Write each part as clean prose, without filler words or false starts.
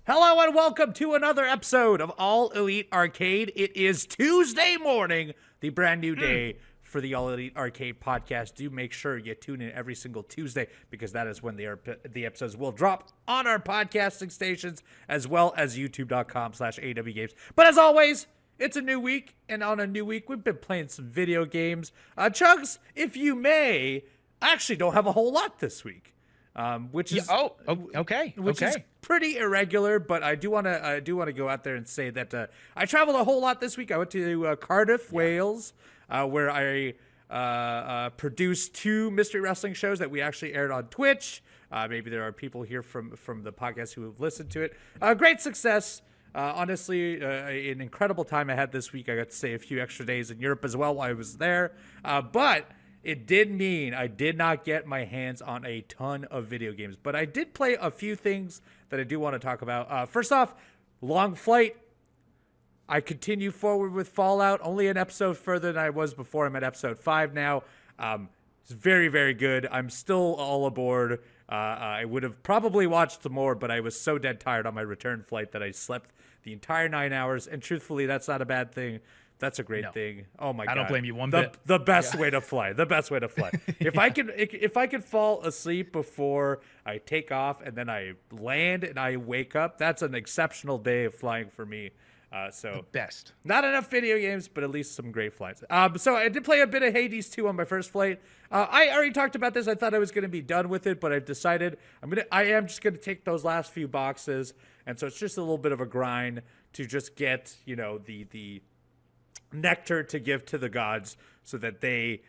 Hello and welcome to another episode of All Elite Arcade. It is Tuesday morning, the brand new day for the All Elite Arcade podcast. Do make sure you tune in every single Tuesday because that is when the episodes will drop on our podcasting stations as well as youtube.com/awgames. But as always, it's a new week, and on a new week, we've been playing some video games. Chugs, if you may, I actually don't have a whole lot this week. Which is okay. Which is pretty irregular, but I do want to go out there and say that I traveled a whole lot this week. I went to Cardiff, Wales, where I produced 2 mystery wrestling shows that we actually aired on Twitch. Maybe there are people here from the podcast who have listened to it. Great success. Honestly, an incredible time I had this week. I got to stay a few extra days in Europe as well while I was there. But it did mean I did not get my hands on a ton of video games, but I did play a few things that I do want to talk about. First off, Long Flight. I continue forward with Fallout, only an episode further than I was before. I'm at episode 5 now. It's very, very good. I'm still all aboard. I would have probably watched some more, but I was so dead tired on my return flight that I slept the entire 9 hours, and truthfully, that's not a bad thing. That's a great thing. Oh my God. I don't blame you one bit. The best way to fly. The best way to fly. If I could fall asleep before I take off and then I land and I wake up, that's an exceptional day of flying for me. So the best. Not enough video games, but at least some great flights. So I did play a bit of Hades 2 on my first flight. I already talked about this. I thought I was going to be done with it, but I've decided I am just going to take those last few boxes. And so it's just a little bit of a grind to just get, the nectar to give to the gods so that they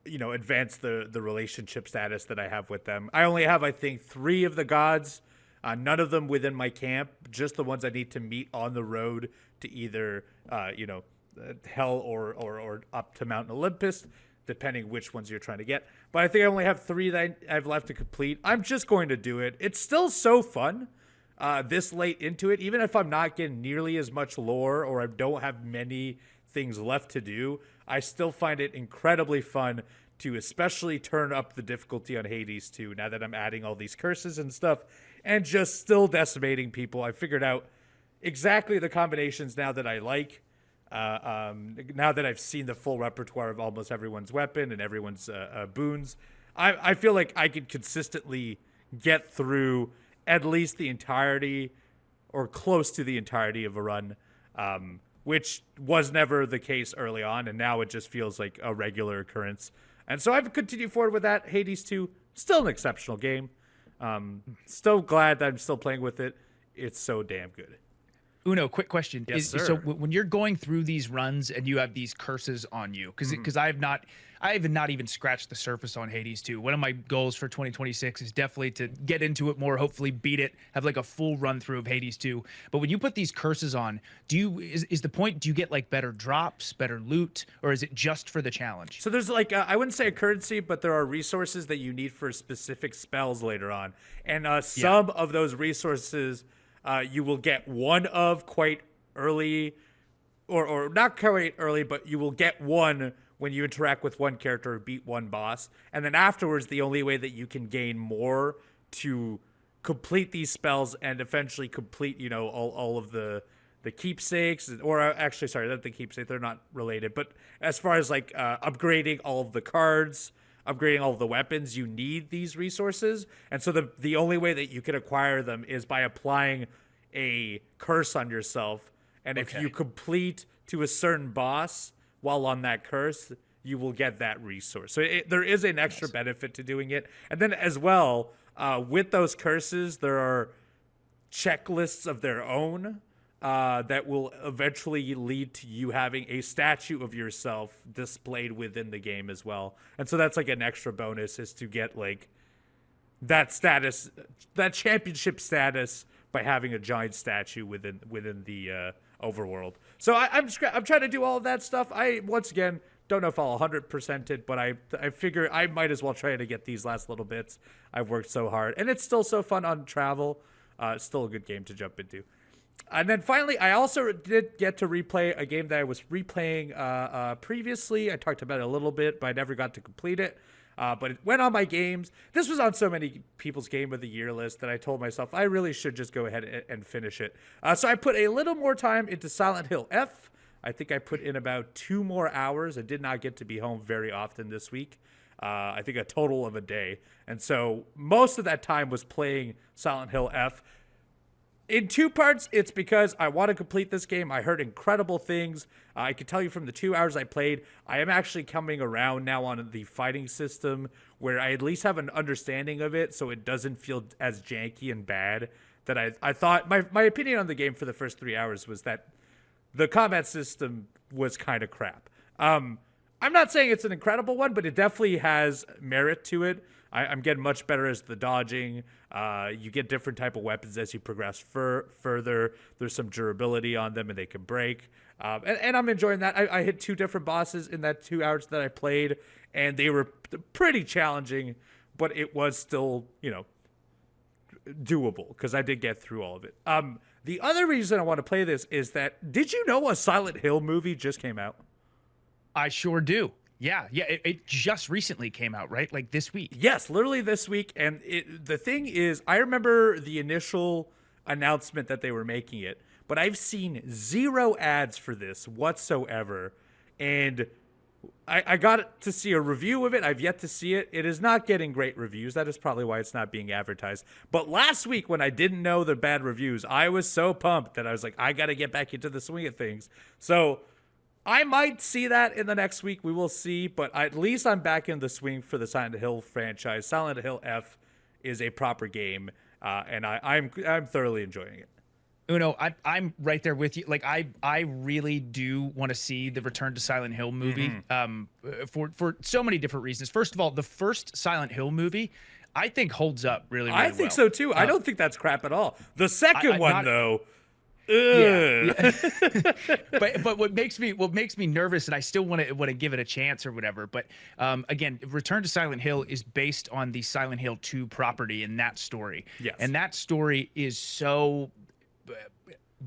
advance the relationship status that I have with them. I only have, I think, 3 of the gods, none of them within my camp, just the ones I need to meet on the road to either hell or up to Mount Olympus, depending which ones you're trying to get. But I think I only have 3 that I have left to complete. I'm just going to do it. It's still so fun this late into it, even if I'm not getting nearly as much lore or I don't have many things left to do. I still find it incredibly fun to especially turn up the difficulty on Hades 2 now that I'm adding all these curses and stuff and just still decimating people. I figured out exactly the combinations now that I like. Now that I've seen the full repertoire of almost everyone's weapon and everyone's boons, I feel like I can consistently get through at least the entirety or close to the entirety of a run, which was never the case early on, and now it just feels like a regular occurrence. And so I've continued forward with that. Hades 2, still an exceptional game. Still glad that I'm still playing with it. It's so damn good. Uno, quick question. Yes, sir. So when you're going through these runs and you have these curses on you, because I have not even scratched the surface on Hades 2. One of my goals for 2026 is definitely to get into it more, hopefully beat it, have like a full run through of Hades 2. But when you put these curses on, is the point, do you get like better drops, better loot, or is it just for the challenge? So there's like, I wouldn't say a currency, but there are resources that you need for specific spells later on. And some of those resources you will get one of quite early, or not quite early, but you will get one when you interact with one character or beat one boss. And then afterwards, the only way that you can gain more to complete these spells and eventually complete, all of the keepsakes, or actually, sorry, not the keepsake, they're not related. But as far as like upgrading all of the cards, upgrading all of the weapons, you need these resources. And so the only way that you can acquire them is by applying a curse on yourself. And if you complete to a certain boss while on that curse, you will get that resource. So there is an extra benefit to doing it. And then as well, with those curses, there are checklists of their own that will eventually lead to you having a statue of yourself displayed within the game as well. And so that's like an extra bonus, is to get like that status, that championship status, by having a giant statue within the overworld. So I'm trying to do all of that stuff. I, once again, don't know if I'll 100% it, but I figure I might as well try to get these last little bits. I've worked so hard, and it's still so fun on travel. It's still a good game to jump into. And then finally, I also did get to replay a game that I was replaying previously. I talked about it a little bit, but I never got to complete it. But it went on my games. This was on so many people's Game of the Year list that I told myself I really should just go ahead and finish it. So I put a little more time into Silent Hill F. I think I put in about 2 more hours. I did not get to be home very often this week. I think a total of a day. And so most of that time was playing Silent Hill F. In 2 parts, it's because I want to complete this game. I heard incredible things. I can tell you from the 2 hours I played, I am actually coming around now on the fighting system where I at least have an understanding of it so it doesn't feel as janky and bad that I thought. My opinion on the game for the first 3 hours was that the combat system was kind of crap. I'm not saying it's an incredible one, but it definitely has merit to it. I'm getting much better as the dodging. You get different type of weapons as you progress further. There's some durability on them, and they can break. And I'm enjoying that. I hit 2 different bosses in that 2 hours that I played, and they were pretty challenging, but it was still, doable because I did get through all of it. The other reason I want to play this is that, did you know a Silent Hill movie just came out? I sure do. Yeah. It just recently came out, right? Like this week. Yes, literally this week. And the thing is, I remember the initial announcement that they were making it, but I've seen 0 ads for this whatsoever. And I got to see a review of it. I've yet to see it. It is not getting great reviews. That is probably why it's not being advertised. But last week, when I didn't know the bad reviews, I was so pumped that I was like, I got to get back into the swing of things. So I might see that in the next week. We will see, but at least I'm back in the swing for the Silent Hill franchise. Silent Hill F is a proper game, and I'm thoroughly enjoying it. Uno, I'm right there with you. Like I really do want to see the Return to Silent Hill movie, for so many different reasons. First of all, the first Silent Hill movie, I think holds up really well. I think so too. I don't think that's crap at all. The second one, though. Yeah. but what makes me nervous, and I still want to give it a chance or whatever. But again, Return to Silent Hill is based on the Silent Hill 2 property and that story. Yes. And that story is so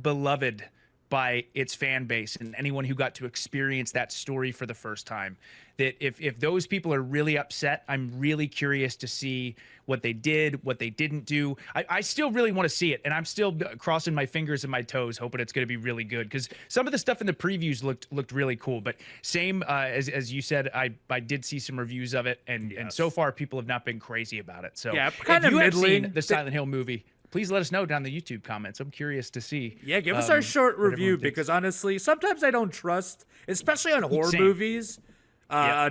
beloved by its fan base and anyone who got to experience that story for the first time, that if those people are really upset, I'm really curious to see what they did, what they didn't do. I still really want to see it, and I'm still crossing my fingers and my toes, hoping it's going to be really good, because some of the stuff in the previews looked really cool. But same as you said, I did see some reviews of it, and so far people have not been crazy about it. So yeah, kind of if you have middling. seen the Silent Hill movie, please let us know down the YouTube comments. I'm curious to see. Yeah, give us our short review, because honestly, sometimes I don't trust, especially on horror movies.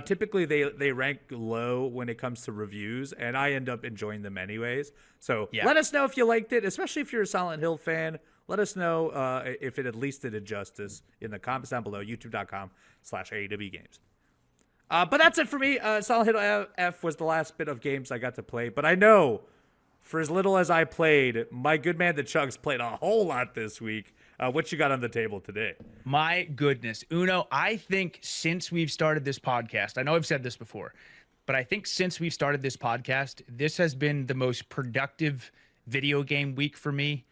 Typically, they rank low when it comes to reviews, and I end up enjoying them anyways. So let us know if you liked it, especially if you're a Silent Hill fan. Let us know if it at least did it justice in the comments down below, youtube.com/AEWgames. But that's it for me. Silent Hill F was the last bit of games I got to play, but I know, for as little as I played, my good man the Chugs played a whole lot this week. What you got on the table today? My goodness, Uno, I think since we've started this podcast, I know I've said this before, but I think since we've started this podcast, this has been the most productive video game week for me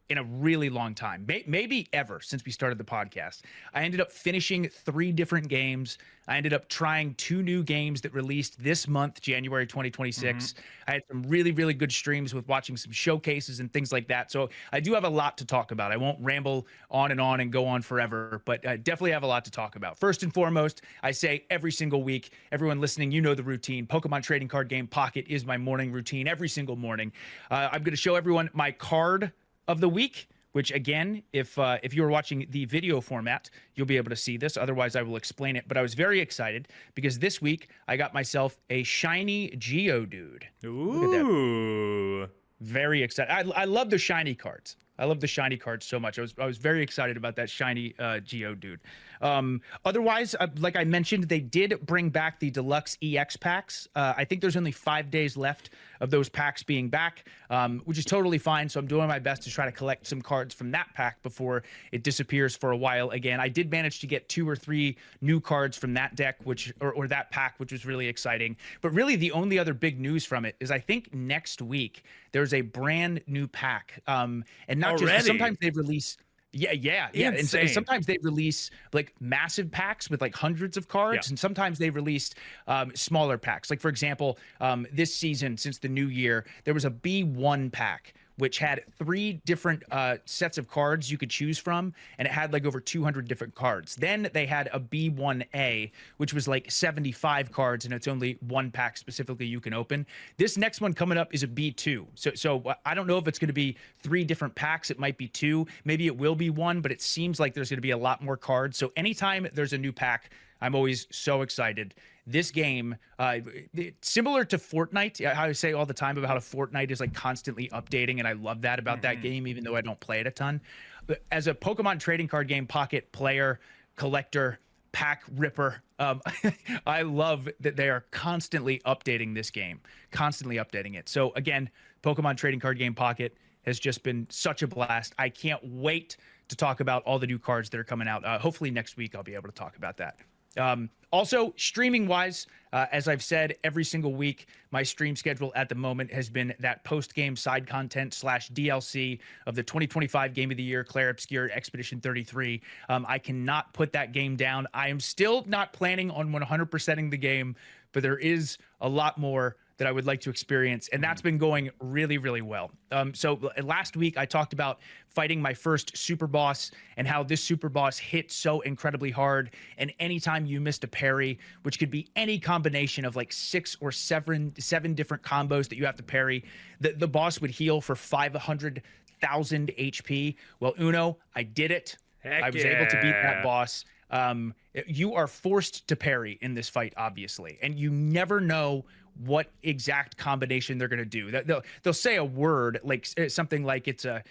in a really long time, maybe ever since we started the podcast. I ended up finishing 3 different games. I ended up trying 2 new games that released this month, January 2026. I had some really, really good streams with watching some showcases and things like that. So I do have a lot to talk about. I won't ramble on and go on forever, but I definitely have a lot to talk about. First and foremost, I say every single week, everyone listening, you know the routine. Pokemon trading card game Pocket is my morning routine every single morning. I'm going to show everyone my card of the week, which again, if you were watching the video format, you'll be able to see this. Otherwise, I will explain it. But I was very excited because this week I got myself a shiny Geodude. Ooh. Look at that. Very excited. I love the shiny cards. I love the shiny cards so much. I was very excited about that shiny Geodude. Otherwise, like I mentioned, they did bring back the deluxe EX packs. I think there's only 5 days left of those packs being back, which is totally fine. So I'm doing my best to try to collect some cards from that pack before it disappears for a while again. I did manage to get 2 or 3 new cards from that deck, or that pack, which was really exciting. But really, the only other big news from it is I think next week there's a brand new pack, and not Already? just sometimes they release. Yeah. And sometimes they release like massive packs with like hundreds of cards, and sometimes they released smaller packs. Like for example, this season, since the new year, there was a B1 pack which had 3 different sets of cards you could choose from, and it had like over 200 different cards. Then they had a B1A, which was like 75 cards, and it's only 1 pack specifically you can open. This next one coming up is a B2. So I don't know if it's going to be 3 different packs. It might be 2. Maybe it will be 1, but it seems like there's going to be a lot more cards. So anytime there's a new pack, I'm always so excited. This game, similar to Fortnite, I say all the time about how Fortnite is like constantly updating, and I love that about that game, even though I don't play it a ton. But as a Pokemon trading card game pocket player, collector, pack ripper, I love that they are constantly updating this game, constantly updating it. So again, Pokemon trading card game pocket has just been such a blast. I can't wait to talk about all the new cards that are coming out. Hopefully next week I'll be able to talk about that. Also, streaming wise, as I've said every single week, my stream schedule at the moment has been that post-game side content / DLC of the 2025 Game of the Year, Clair Obscur Expedition 33. I cannot put that game down. I am still not planning on 100%ing the game, but there is a lot more that I would like to experience, and that's been going really, really well. So last week I talked about fighting my first super boss and how this super boss hit so incredibly hard, and anytime you missed a parry, which could be any combination of like 6 or 7 different combos that you have to parry, the boss would heal for 500,000 HP. Well, Uno, I did it. I was able to beat that boss. You are forced to parry in this fight, obviously, and you never know what exact combination they're going to do. They'll say a word like something like it's a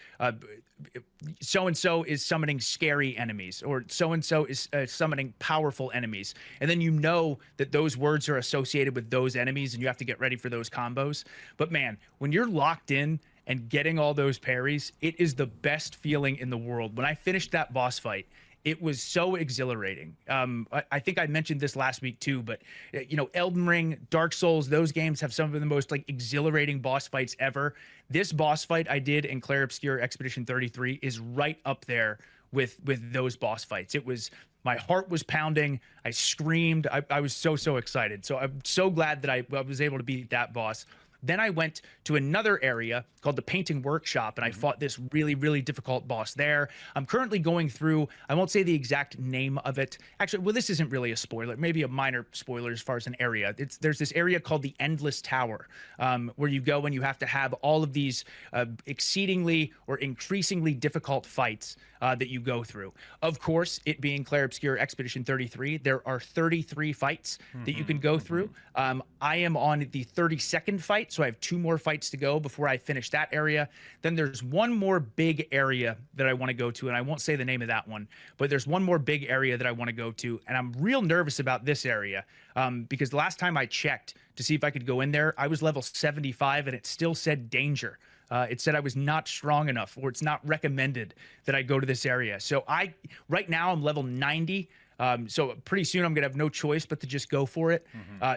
so-and-so is summoning scary enemies, or so-and-so is summoning powerful enemies. And then you know that those words are associated with those enemies, and you have to get ready for those combos. But man, when you're locked in and getting all those parries, it is the best feeling in the world. When I finished that boss fight, it was so exhilarating. I think I mentioned this last week too, but you know, Elden Ring, Dark Souls, those games have some of the most like exhilarating boss fights ever. This boss fight I did in Clair Obscur Expedition 33 is right up there with those boss fights. It was, my heart was pounding. I screamed. I was so excited. So I'm so glad that I was able to beat that boss. Then I went to another area called the Painting Workshop, and I fought this really difficult boss there. I'm currently going through, I won't say the exact name of it. Actually, well, this isn't really a spoiler, maybe a minor spoiler as far as an area. There's this area called the Endless Tower, where you go and you have to have all of these exceedingly or increasingly difficult fights that you go through. Of course, it being Clair Obscur Expedition 33, there are 33 fights that you can go through. I am on the 32nd fight, so I have 2 more fights to go before I finish that area. Then there's one more big area that I want to go to, and I won't say the name of that one, but there's one more big area that I want to go to, and I'm real nervous about this area because the last time I checked to see if I could go in there, I was level 75, and it still said danger. It said I was not strong enough, or it's not recommended that I go to this area. So right now I'm level 90. So pretty soon I'm going to have no choice but to just go for it.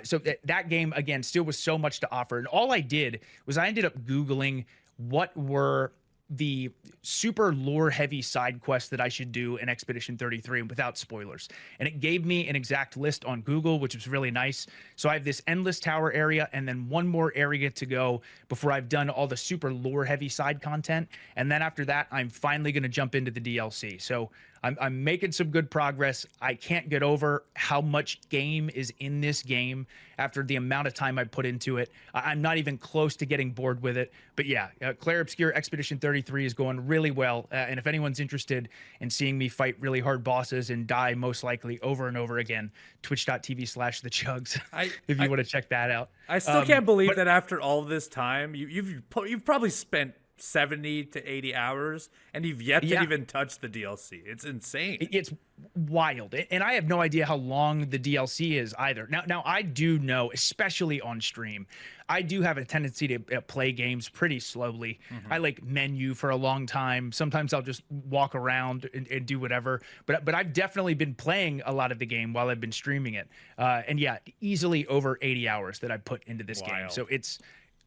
So that game, again, still was so much to offer. And all I did was I ended up Googling what were the super lore heavy side quests that I should do in Expedition 33 without spoilers. And it gave me an exact list on Google, which was really nice. So I have this Endless Tower area and then one more area to go before I've done all the super lore heavy side content. And then after that, I'm finally going to jump into the DLC. So I'm making some good progress. I can't get over how much game is in this game after the amount of time I put into it. I'm not even close to getting bored with it. But yeah, Clair Obscur Expedition 33 is going really well. And if anyone's interested in seeing me fight really hard bosses and die most likely over and over again, twitch.tv/thechugs if you want to check that out. I still can't believe that after all this time, you've probably spent 70 to 80 hours, and you've yet to Yeah. even touch the DLC. It's insane. It's wild, and I have no idea how long the DLC is either. Now I do know, especially on stream, I do have a tendency to play games pretty slowly. I like menu for a long time. Sometimes I'll just walk around and do whatever. But I've definitely been playing a lot of the game while I've been streaming it. And yeah, easily over 80 hours that I put into this game. So it's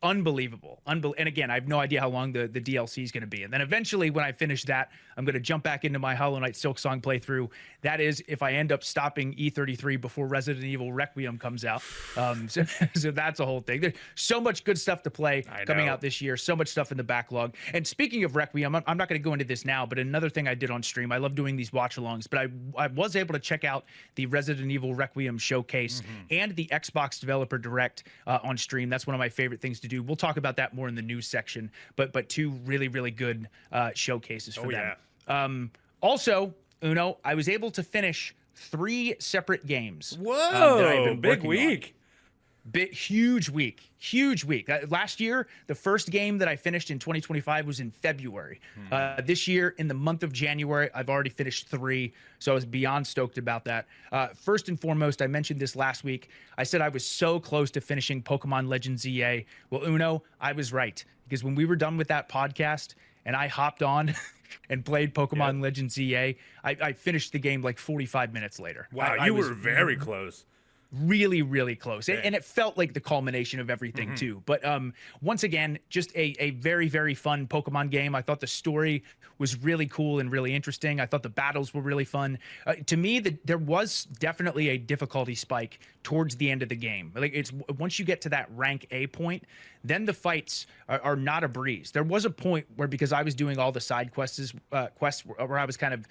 unbelievable. And again, I have no idea how long the DLC is going to be. And then eventually, when I finish that, I'm going to jump back into my Hollow Knight Silksong playthrough. That is, if I end up stopping E33 before Resident Evil Requiem comes out. So that's a whole thing. There's so much good stuff to play coming out this year. So much stuff in the backlog. And speaking of Requiem, I'm not going to go into this now, but another thing I did on stream, I love doing these watch-alongs, but I was able to check out the Resident Evil Requiem showcase and the Xbox Developer Direct on stream. That's one of my favorite things to do. We'll talk about that more in the news section, but two really, really good showcases for them. Also, Uno, I was able to finish 3 separate games. Whoa, big week. Huge week. Last year, the first game that I finished in 2025 was in February. This year, in the month of January, I've already finished 3, so I was beyond stoked about that. First and foremost, I mentioned this last week. I said I was so close to finishing Pokemon Legends EA. Well, Uno, I was right, because when we were done with that podcast and I hopped on and played Pokemon Legends EA, I finished the game like 45 minutes later. Wow, you were very close. Really, really close. And it felt like the culmination of everything too. But once again, just a very, very fun Pokemon game. I thought the story was really cool and really interesting. I thought the battles were really fun. To me, there was definitely a difficulty spike towards the end of the game. Like, it's once you get to that rank A point, then the fights are not a breeze. There was a point where, because I was doing all the side quests where I was kind of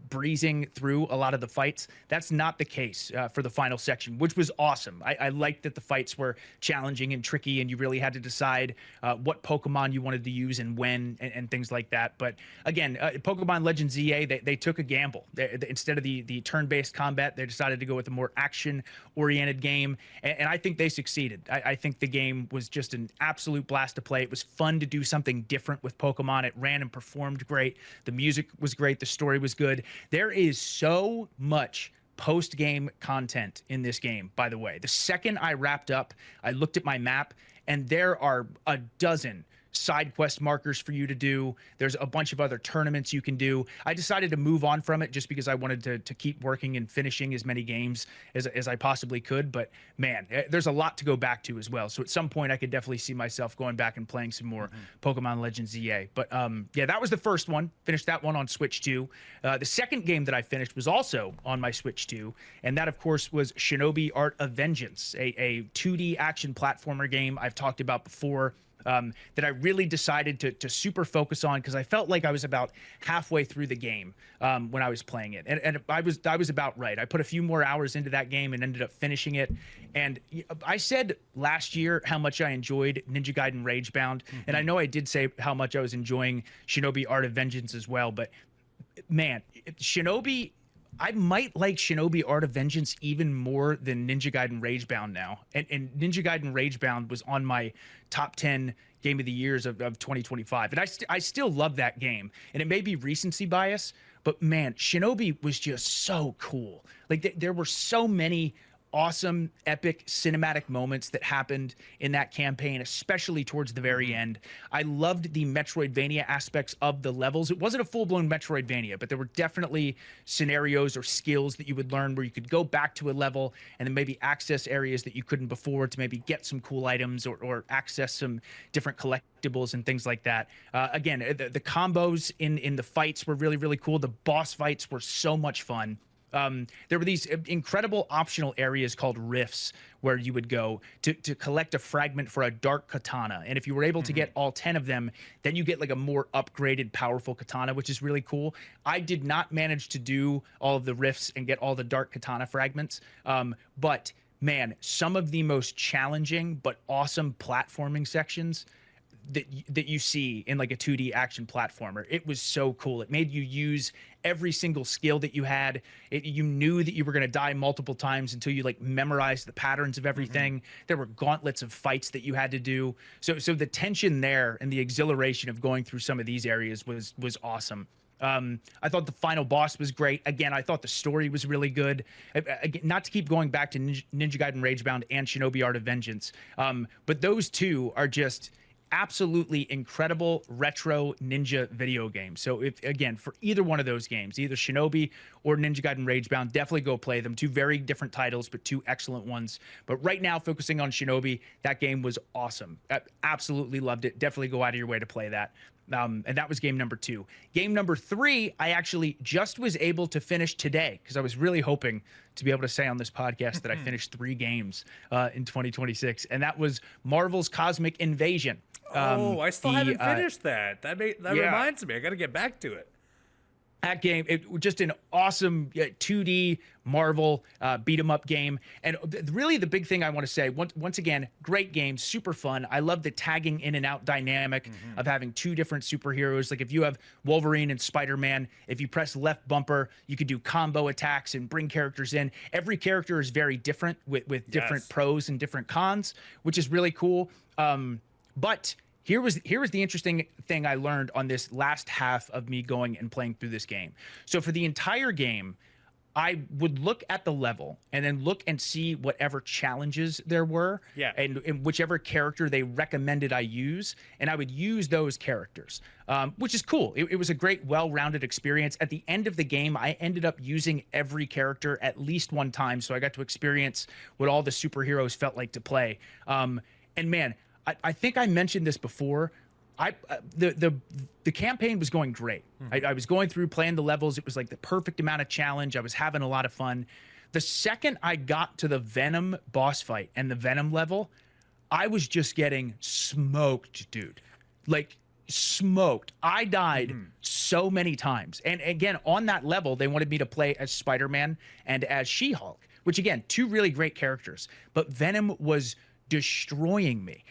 breezing through a lot of the fights. That's not the case for the final section, which was awesome. I liked that the fights were challenging and tricky, and you really had to decide what Pokemon you wanted to use and when, and things like that. But again, Pokemon Legends EA, they took a gamble. Instead of the turn-based combat, they decided to go with a more action-oriented game, and I think they succeeded. I think the game was just an absolute blast to play. It was fun to do something different with Pokemon. It ran and performed great. The music was great. The story was good. There is so much post-game content in this game, by the way. The second I wrapped up, I looked at my map, and there are a dozen side quest markers for you to do. There's a bunch of other tournaments you can do. I decided to move on from it just because I wanted to keep working and finishing as many games as I possibly could. But man, there's a lot to go back to as well. So at some point I could definitely see myself going back and playing some more Pokemon Legends EA. But yeah, that was the first one. Finished that one on Switch 2. The second game that I finished was also on my Switch 2. And that, of course, was Shinobi Art of Vengeance, a 2D action platformer game I've talked about before. That I really decided to super focus on, because I felt like I was about halfway through the game when I was playing it, and I was about right. I put a few more hours into that game and ended up finishing it. And I said last year how much I enjoyed Ninja Gaiden Ragebound, and I know I did say how much I was enjoying Shinobi Art of Vengeance as well. But man, Shinobi, I might like Shinobi Art of Vengeance even more than Ninja Gaiden Ragebound now. And Ninja Gaiden Ragebound was on my top 10 game of the years of 2025. And I still love that game. And it may be recency bias, but man, Shinobi was just so cool. Like, there were so many awesome, epic cinematic moments that happened in that campaign, especially towards the very end. I loved the Metroidvania aspects of the levels. It wasn't a full-blown Metroidvania, but there were definitely scenarios or skills that you would learn where you could go back to a level and then maybe access areas that you couldn't before to maybe get some cool items or access some different collectibles and things like that. Again, the combos in the fights were really, really cool. The boss fights were so much fun. There were these incredible optional areas called rifts where you would go to collect a fragment for a dark katana. And if you were able to get all 10 of them, then you get like a more upgraded, powerful katana, which is really cool. I did not manage to do all of the rifts and get all the dark katana fragments. But man, some of the most challenging but awesome platforming sections, that you see in like a 2D action platformer. It was so cool. It made you use every single skill that you had. You knew that you were going to die multiple times until you like memorized the patterns of everything. There were gauntlets of fights that you had to do. So the tension there and the exhilaration of going through some of these areas was awesome. I thought the final boss was great. Again, I thought the story was really good. Again, not to keep going back to Ninja Gaiden Ragebound and Shinobi Art of Vengeance, but those two are just absolutely incredible retro ninja video games. So if, again, for either one of those games, either Shinobi or Ninja Gaiden Ragebound, definitely go play them. Two very different titles, but two excellent ones. But right now, focusing on Shinobi, that game was awesome. Absolutely loved it. Definitely go out of your way to play that. And that was game number 2. Game number 3, I actually just was able to finish today because I was really hoping to be able to say on this podcast that I finished 3 games in 2026, and that was Marvel's Cosmic Invasion. I still haven't finished that. That reminds me. I got to get back to it. That game, it was just an awesome 2D Marvel beat 'em up game. And really the big thing I want to say, once again, great game, super fun. I love the tagging in and out dynamic of having 2 different superheroes. Like if you have Wolverine and Spider-Man, if you press left bumper, you could do combo attacks and bring characters in. Every character is very different with different pros and different cons, which is really cool. But here was the interesting thing I learned on this last half of me going and playing through this game. So for the entire game, I would look at the level and then look and see whatever challenges there were, and whichever character they recommended I use, and I would use those characters, which is cool. It was a great, well-rounded experience. At the end of the game, I ended up using every character at least one time, so I got to experience what all the superheroes felt like to play. And man, I think I mentioned this before. The campaign was going great. I was going through playing the levels. It was like the perfect amount of challenge. I was having a lot of fun. The second I got to the Venom boss fight and the Venom level, I was just getting smoked, dude. Like smoked. I died so many times. And again, on that level, they wanted me to play as Spider-Man and as She-Hulk, which again, 2 really great characters. But Venom was destroying me.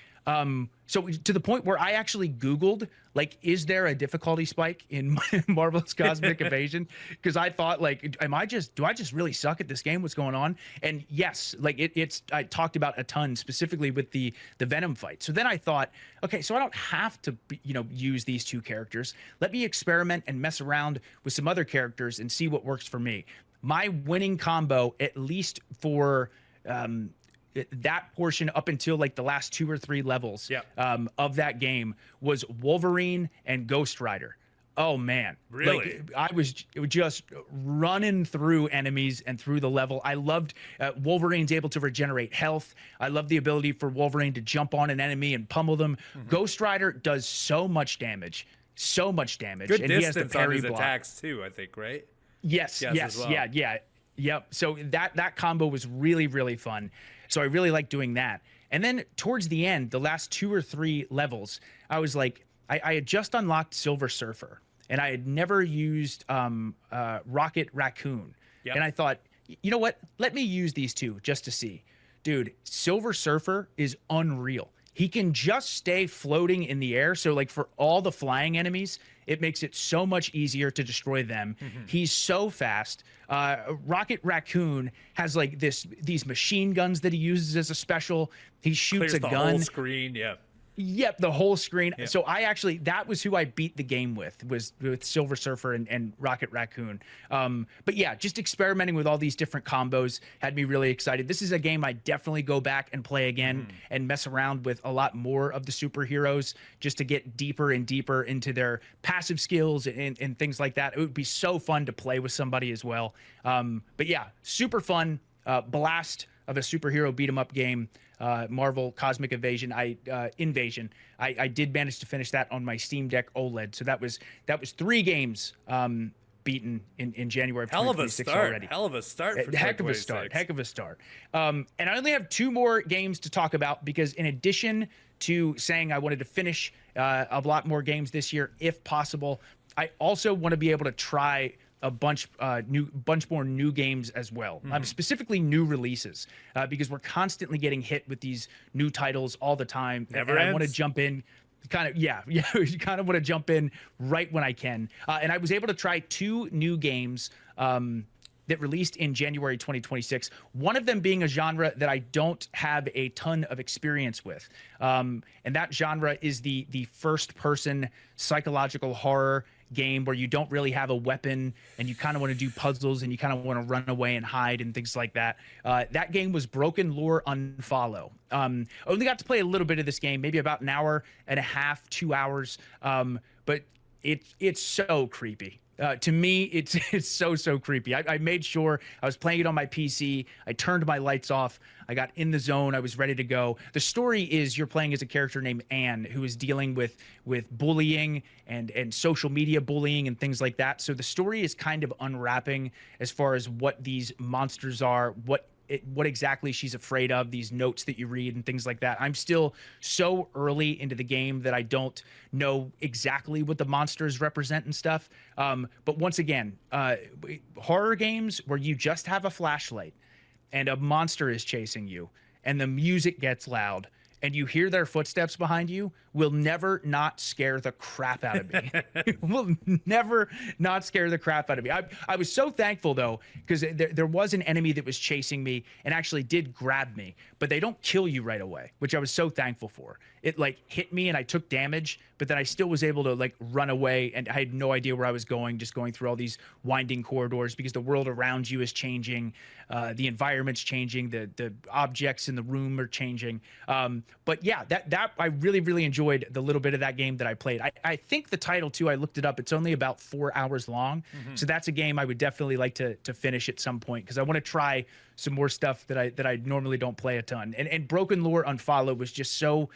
So to the point where I actually Googled, like, is there a difficulty spike in Marvel's Cosmic Invasion? Because I thought, like, do I just really suck at this game? What's going on? And yes, like I talked about a ton, specifically with the Venom fight. So then I thought, okay, so I don't have to, use these 2 characters. Let me experiment and mess around with some other characters and see what works for me. My winning combo, at least for, that portion up until like the last 2 or 3 levels of that game was Wolverine and Ghost Rider. Oh man, really? Like, I was just running through enemies and through the level. I loved Wolverine's able to regenerate health. I love the ability for Wolverine to jump on an enemy and pummel them. Ghost Rider does so much damage, Good and distance he has the parry on his block. attacks too, I think, right? Yes, well. yeah. Yep. So that combo was really, really fun. So I really liked doing that. And then towards the end, the last 2 or 3 levels, I was like, I had just unlocked Silver Surfer, and I had never used Rocket Raccoon. And I thought, you know what? Let me use these 2 just to see. Dude, Silver Surfer is unreal. He can just stay floating in the air. So like for all the flying enemies, it makes it so much easier to destroy them. He's so fast. Rocket Raccoon has like these machine guns that he uses as a special. He shoots a gun. The whole screen, Yep, the whole screen. Yep. So that was who I beat the game with Silver Surfer and Rocket Raccoon. But yeah, just experimenting with all these different combos had me really excited. This is a game I definitely go back and play again and mess around with a lot more of the superheroes just to get deeper and deeper into their passive skills and things like that. It would be so fun to play with somebody as well. But yeah, super fun, blast of a superhero beat 'em up game. Marvel Cosmic Invasion. I did manage to finish that on my Steam Deck OLED. So that was 3 games beaten in January of 2026 already. Hell of a start. For Heck of a start. And I only have 2 more games to talk about because in addition to saying I wanted to finish a lot more games this year, if possible, I also want to be able to try a bunch more new games as well. Specifically new releases, because we're constantly getting hit with these new titles all the time. Never and ends. I want to jump in. kind of, yeah, yeah. You kind of want to jump in right when I can. And I was able to try 2 new games that released in January 2026. One of them being a genre that I don't have a ton of experience with. And that genre is the first-person psychological horror game where you don't really have a weapon and you kind of want to do puzzles and you kind of want to run away and hide and things like that. That game was Broken Lore Unfollow. I only got to play a little bit of this game, maybe about an hour and a half, 2 hours. But it's so creepy. To me, it's so creepy. I made sure I was playing it on my PC. I turned my lights off. I got in the zone. I was ready to go. The story is you're playing as a character named Anne, who is dealing with bullying and social media bullying and things like that. So the story is kind of unwrapping as far as what these monsters are, what exactly she's afraid of, these notes that you read and things like that. I'm still so early into the game that I don't know exactly what the monsters represent and stuff. But once again, horror games where you just have a flashlight and a monster is chasing you and the music gets loud and you hear their footsteps behind you will never not scare the crap out of me. Will never not scare the crap out of me. I was so thankful, though, because there was an enemy that was chasing me and actually did grab me, but they don't kill you right away, which I was so thankful for. It like hit me and I took damage, but then I still was able to like run away and I had no idea where I was going, just going through all these winding corridors because the world around you is changing. The environment's changing. The objects in the room are changing. But yeah, that I really enjoyed the little bit of that game that I played. I think the title too, I looked it up. It's only about 4 hours long. So that's a game I would definitely like to finish at some point because I want to try some more stuff that I normally don't play a ton. And Broken Lore Unfollow was just so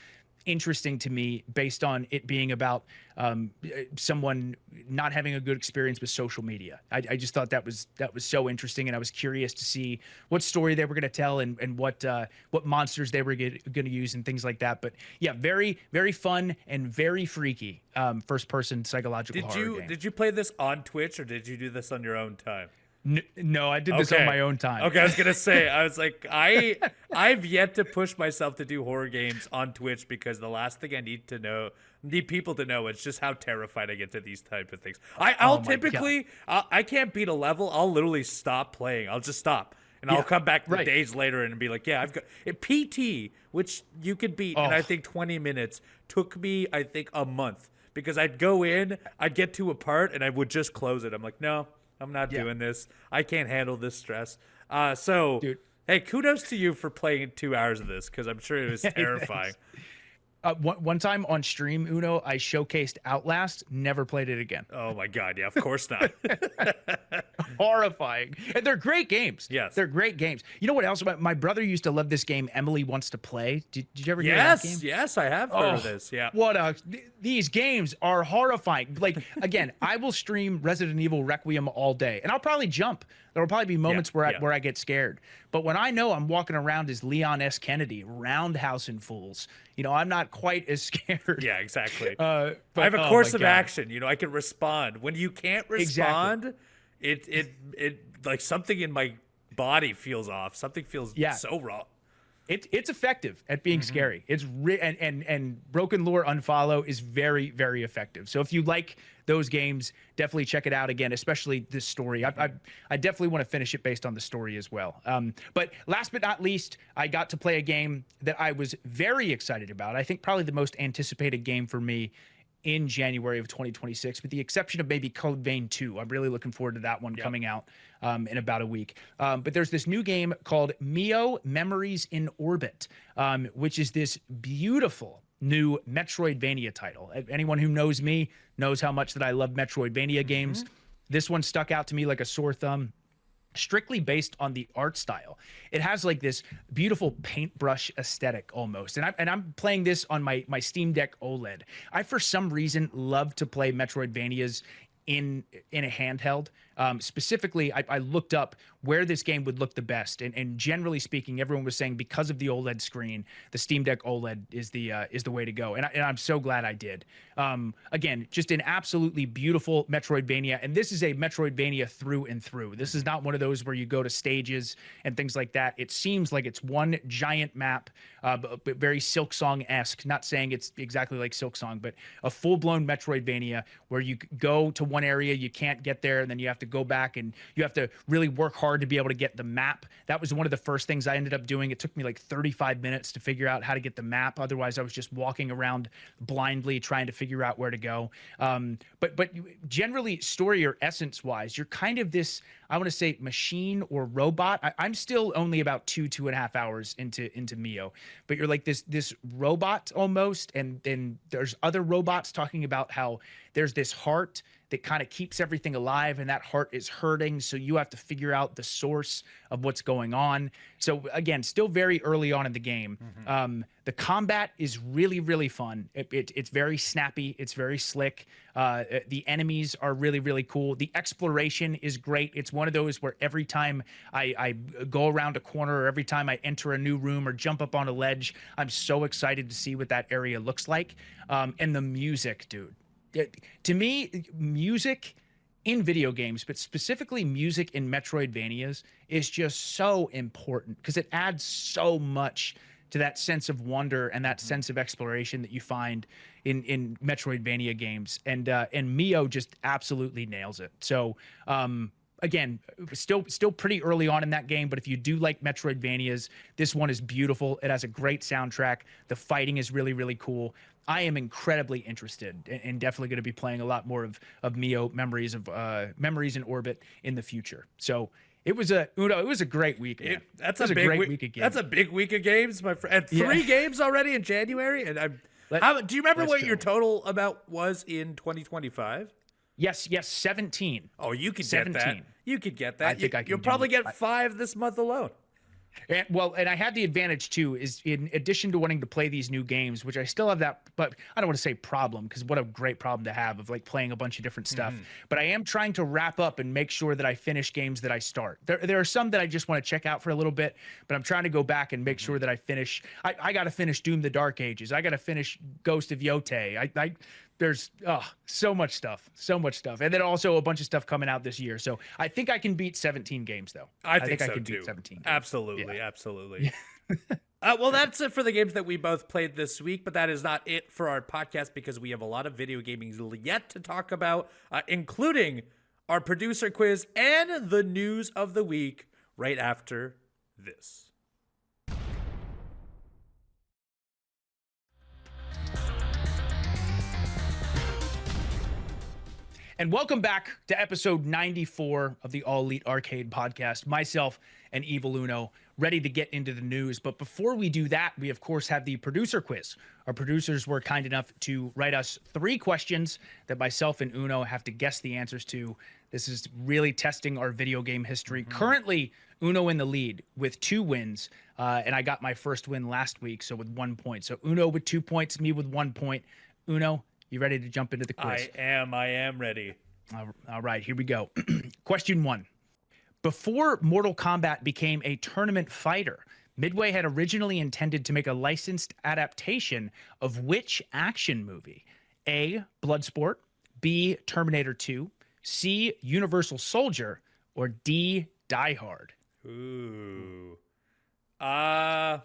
interesting to me based on it being about someone not having a good experience with social media. I just thought that was so interesting, and I was curious to see what story they were going to tell and what monsters they were going to use and things like that. But yeah, very fun and very freaky first person psychological horror game. Did you play this on Twitch or did you do this on your own time? No, I did this on my own time. Okay, I was gonna say, I was like, I've yet to push myself to do horror games on Twitch because the last thing I need people to know is just how terrified I get to these type of things. I'll typically, I can't beat a level. I'll literally stop playing. I'll just stop. And I'll come back days later and be like, yeah, I've got it. PT, which you could beat in, I think, 20 minutes, took me, I think, a month. Because I'd go in, I'd get to a part, and I would just close it. I'm like, no, I'm not doing this. I can't handle this stress. Dude. Hey, kudos to you for playing 2 hours of this, because I'm sure it was terrifying. One time on stream, Uno, I showcased Outlast, never played it again. Oh my God, yeah, of course not. Horrifying. And they're great games. Yes. They're great games. You know what else? My brother used to love this game, Emily Wants to Play. Did you ever hear that game? Yes, I have heard of this, yeah. These games are horrifying. Like, again, I will stream Resident Evil Requiem all day, and I'll probably jump. There will probably be moments where I get scared. But when I know I'm walking around as Leon S. Kennedy, roundhousing fools, I'm not quite as scared. Yeah, exactly. But, I have a course of action. I can respond. When you can't respond, it like something in my body feels off. Something feels so wrong. It's effective at being scary. It's and Broken Lore Unfollow is very effective. So if you like those games, definitely check it out again, especially this story. I definitely want to finish it based on the story as well. But last but not least, I got to play a game that I was very excited about. I think probably the most anticipated game for me in January of 2026, with the exception of maybe Code Vein 2. I'm really looking forward to that one coming out in about a week. But there's this new game called Mio Memories in Orbit, which is this beautiful new Metroidvania title. Anyone who knows me knows how much that I love Metroidvania games. This one stuck out to me like a sore thumb. Strictly based on the art style. It has like this beautiful paintbrush aesthetic almost. And I'm playing this on my Steam Deck OLED. I, for some reason, love to play Metroidvanias in a handheld. Specifically, I looked up where this game would look the best, and generally speaking, everyone was saying because of the OLED screen, the Steam Deck OLED is the way to go, and I'm so glad I did. Again, just an absolutely beautiful Metroidvania, and this is a Metroidvania through and through. This is not one of those where you go to stages and things like that. It seems like it's one giant map, but very Silksong-esque. Not saying it's exactly like Silksong, but a full-blown Metroidvania where you go to one area, you can't get there, and then you have to go back and you have to really work hard to be able to get the map. That was one of the first things I ended up doing. It took me like 35 minutes to figure out how to get the map. Otherwise, I was just walking around blindly trying to figure out where to go. But generally, story or essence wise, you're kind of this, I want to say, machine or robot. I'm still only about 2.5 hours into Mio, but you're like this robot almost, and then there's other robots talking about how there's this heart that kind of keeps everything alive, and that heart is hurting, so you have to figure out the source of what's going on. So again, still very early on in the game. The combat is really, really fun. It's very snappy. It's very slick. The enemies are really, really cool. The exploration is great. It's one of those where every time I go around a corner, or every time I enter a new room or jump up on a ledge, I'm so excited to see what that area looks like. And the music, dude. To me, music in video games, but specifically music in Metroidvanias, is just so important because it adds so much to that sense of wonder and that sense of exploration that you find in Metroidvania games. And Mio just absolutely nails it. So again, still pretty early on in that game, but if you do like Metroidvanias, this one is beautiful. It has a great soundtrack. The fighting is really, really cool. I am incredibly interested and definitely going to be playing a lot more of Mio Memories in Orbit in the future. So it was a great week. That's a great week of games. That's a big week of games, my friend. And 3 games already in January. And do you remember what your total amount was in 2025? Yes, 17. Oh, you could get that. You could get that. I think I can. You'll probably get 5 this month alone. And I had the advantage too, is in addition to wanting to play these new games, which I still have that, but I don't want to say problem, because what a great problem to have of like playing a bunch of different stuff. But I am trying to wrap up and make sure that I finish games that I start. There are some that I just want to check out for a little bit, but I'm trying to go back and make sure that I finish. I got to finish Doom: The Dark Ages. I got to finish Ghost of Yotei. There's so much stuff, and then also a bunch of stuff coming out this year. So I think I can beat 17 games, though. I think I so can too. beat 17 games. Absolutely. Well, that's it for the games that we both played this week, but that is not it for our podcast, because we have a lot of video gaming yet to talk about, including our producer quiz and the news of the week right after this. And welcome back to episode 94 of the All Elite Arcade podcast. Myself and Evil Uno ready to get into the news. But before we do that, we of course have the producer quiz. Our producers were kind enough to write us 3 questions that myself and Uno have to guess the answers to. This is really testing our video game history. Currently, Uno in the lead with 2 wins. And I got my first win last week, so with 1 point. So Uno with 2 points, me with 1 point. Uno, you ready to jump into the quiz? I am ready. All right, here we go. Question 1. Before Mortal Kombat became a tournament fighter, Midway had originally intended to make a licensed adaptation of which action movie? A, Bloodsport, B, Terminator 2, C, Universal Soldier, or D, Die Hard? Ooh. I'm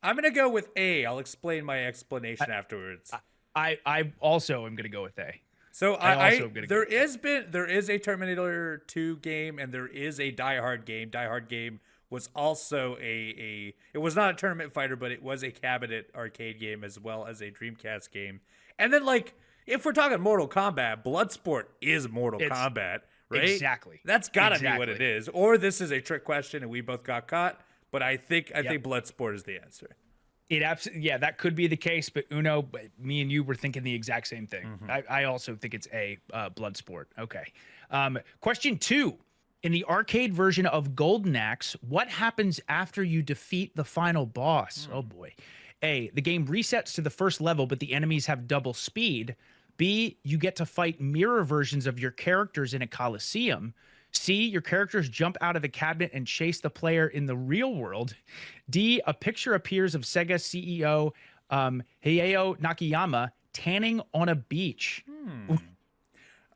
going to go with A. I'll explain my explanation afterwards. I also am going to go with A. So there is a Terminator 2 game, and there is a Die Hard game. Die Hard game was also it was not a tournament fighter, but it was a cabinet arcade game as well as a Dreamcast game. And then, like, if we're talking Mortal Kombat, Bloodsport is Mortal Kombat, right? Exactly. That's gotta be what it is. Or this is a trick question and we both got caught. But I think Bloodsport is the answer. That could be the case, but Uno, me and you were thinking the exact same thing. I also think it's A, Bloodsport. Okay. Question 2. In the arcade version of Golden Axe, what happens after you defeat the final boss? Oh boy. A, the game resets to the first level, but the enemies have double speed. B, you get to fight mirror versions of your characters in a coliseum. C, your characters jump out of the cabinet and chase the player in the real world. D, a picture appears of Sega CEO Hayao Nakayama tanning on a beach.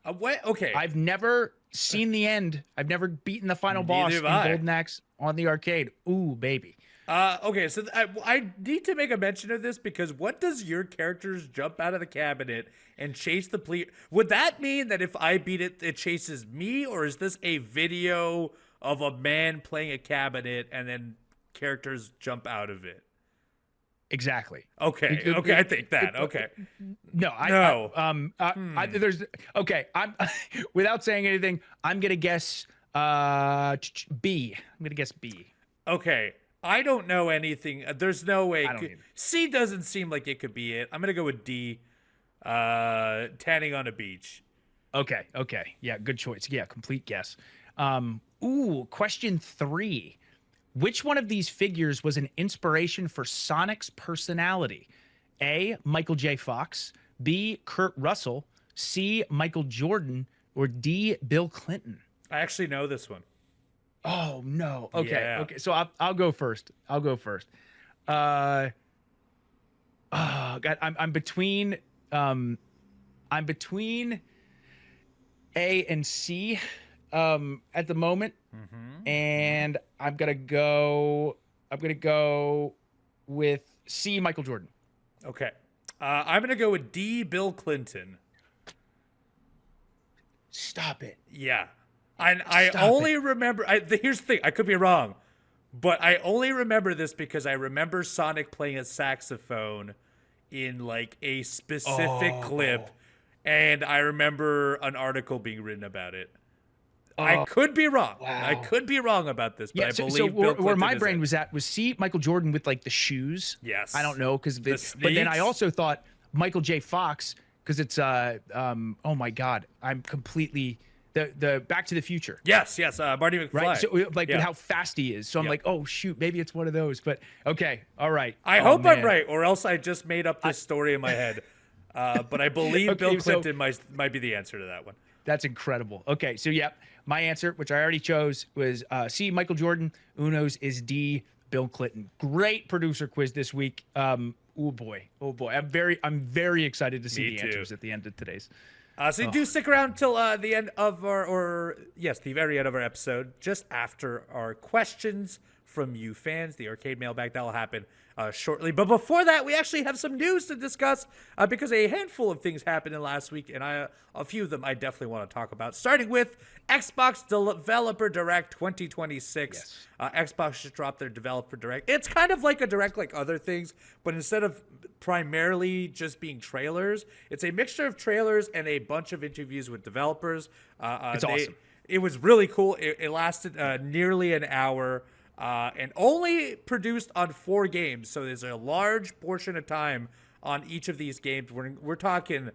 What? Okay. I've never seen the end. I've never beaten the final boss in Golden Axe on the arcade. Ooh, baby. Okay, so I need to make a mention of this because what does your characters jump out of the cabinet and chase the police? Would that mean that if I beat it, it chases me, or is this a video of a man playing a cabinet and then characters jump out of it? Exactly. Okay. Okay, I think that. Okay. No. There's okay. I'm without saying anything. I'm gonna guess B. I'm gonna guess B. Okay. I don't know anything. There's no way. I don't either. C doesn't seem like it could be it. I'm gonna go with D. Tanning on a beach. Okay. Yeah, good choice. Yeah, complete guess. Question 3. Which one of these figures was an inspiration for Sonic's personality? A, Michael J. Fox, B, Kurt Russell, C, Michael Jordan, or D, Bill Clinton? I actually know this one. Oh no. Okay. Yeah. Okay. So I'll go first. Oh God, I'm between A and C at the moment. And I'm gonna go with C, Michael Jordan. Okay. I'm gonna go with D, Bill Clinton. Stop it. Yeah. I only remember. Here's the thing. I could be wrong, but I only remember this because I remember Sonic playing a saxophone in like a specific clip, and I remember an article being written about it. I could be wrong. Wow. I could be wrong about this, but Yeah, I so believe Bill where my Clinton brain is was at was C, Michael Jordan with like the shoes. Yes. I don't know because The but then I sneaks. also thought Michael J. Fox because it's oh my God, I'm completely the Back to the Future. Yes, Marty McFly. Right, so like Yeah. how fast he is. So I'm Yeah. like, oh shoot, maybe it's one of those. But okay, all right. I Oh, hope I'm man. right, or else I just made up this story in my head. But I believe Okay, Bill so- Clinton might be the answer to that one. That's incredible. Okay, so yeah, my answer, which I already chose, was C, Michael Jordan. Uno's is D, Bill Clinton. Great producer quiz this week. Oh boy. I'm very excited to see Me the too. answers at the end of today's. So do stick around till the end of the very end of our episode, just after our questions from you fans, the arcade mailbag. That'll happen shortly. But before that, we actually have some news to discuss because a handful of things happened in last week, and a few of them I definitely want to talk about. Starting with Xbox Developer Direct 2026. Yes. Xbox just dropped their Developer Direct. It's kind of like a Direct like other things, but instead of primarily just being trailers, it's a mixture of trailers and a bunch of interviews with developers. It's awesome. It was really cool. It lasted nearly an hour. And only produced on 4 games, so there's a large portion of time on each of these games. We're talking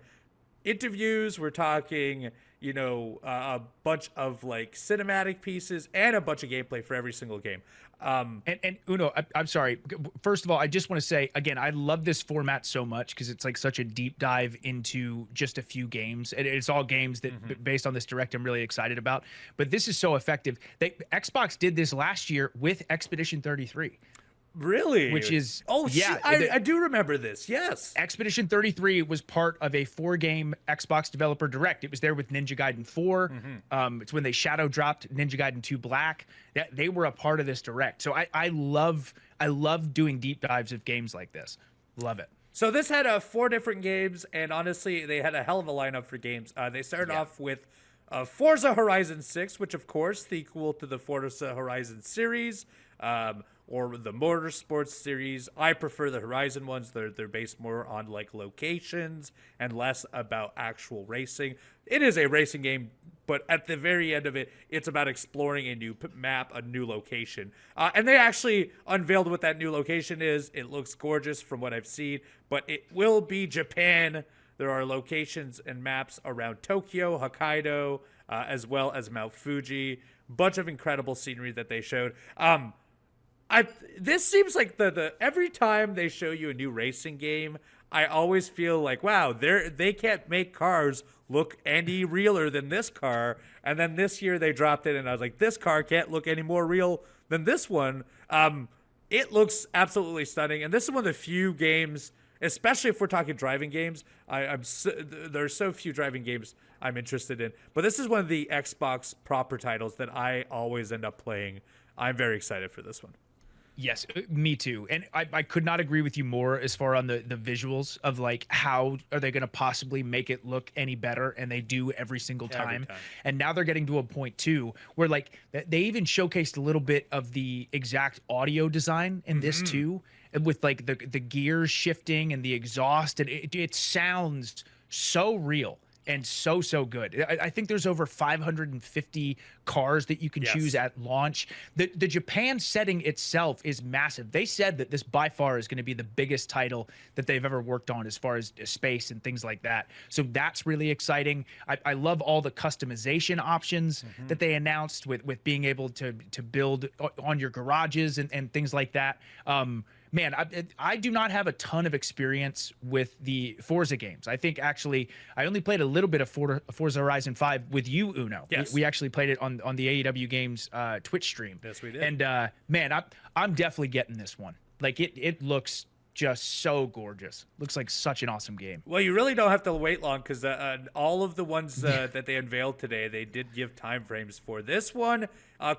interviews, we're talking, a bunch of like cinematic pieces and a bunch of gameplay for every single game. And Uno, I'm sorry. First of all, I just want to say again, I love this format so much because it's like such a deep dive into just a few games. And it's all games that, based on this direct, I'm really excited about. But this is so effective. Xbox did this last year with Expedition 33. Really? Which is yeah, I do remember this. Yes. Expedition 33 was part of a 4-game Xbox Developer Direct. It was there with Ninja Gaiden 4. It's when they shadow dropped Ninja Gaiden 2 Black. That they were a part of this Direct. So I love doing deep dives of games like this. Love it. So this had 4 different games, and honestly, they had a hell of a lineup for games. They started off with Forza Horizon 6, which of course sequel to the Forza Horizon series. Or the Motorsports series. I prefer the Horizon ones. They're based more on like locations and less about actual racing. It is a racing game, but at the very end of it, it's about exploring a new map, a new location. And they actually unveiled what that new location is. It looks gorgeous from what I've seen, but it will be Japan. There are locations and maps around Tokyo, Hokkaido, as well as Mount Fuji. Bunch of incredible scenery that they showed. I this seems like the every time they show you a new racing game, I always feel like, wow, they can't make cars look any realer than this car. And then this year they dropped it, and I was like, this car can't look any more real than this one. It looks absolutely stunning, and this is one of the few games, especially if we're talking driving games. There's so few driving games I'm interested in, but this is one of the Xbox proper titles that I always end up playing. I'm very excited for this one. Yes, me too. And I could not agree with you more as far on the visuals of like how are they going to possibly make it look any better, and they do every single time. And now they're getting to a point too where like they even showcased a little bit of the exact audio design in this too, with like the gears shifting and the exhaust, and it sounds so real and so good. I think there's over 550 cars that you can choose at launch. The Japan setting itself is massive. They said that this by far is going to be the biggest title that they've ever worked on as far as space and things like that. So that's really exciting. I love all the customization options that they announced with being able to build on your garages and things like that. Man, I do not have a ton of experience with the Forza games. I think actually I only played a little bit of Forza Horizon 5 with you, Uno. Yes. We actually played it on the AEW Games Twitch stream. Yes, we did. And man, I'm definitely getting this one. Like it looks just so gorgeous. Looks like such an awesome game. Well, you really don't have to wait long, because all of the ones that they unveiled today, they did give time frames for. This one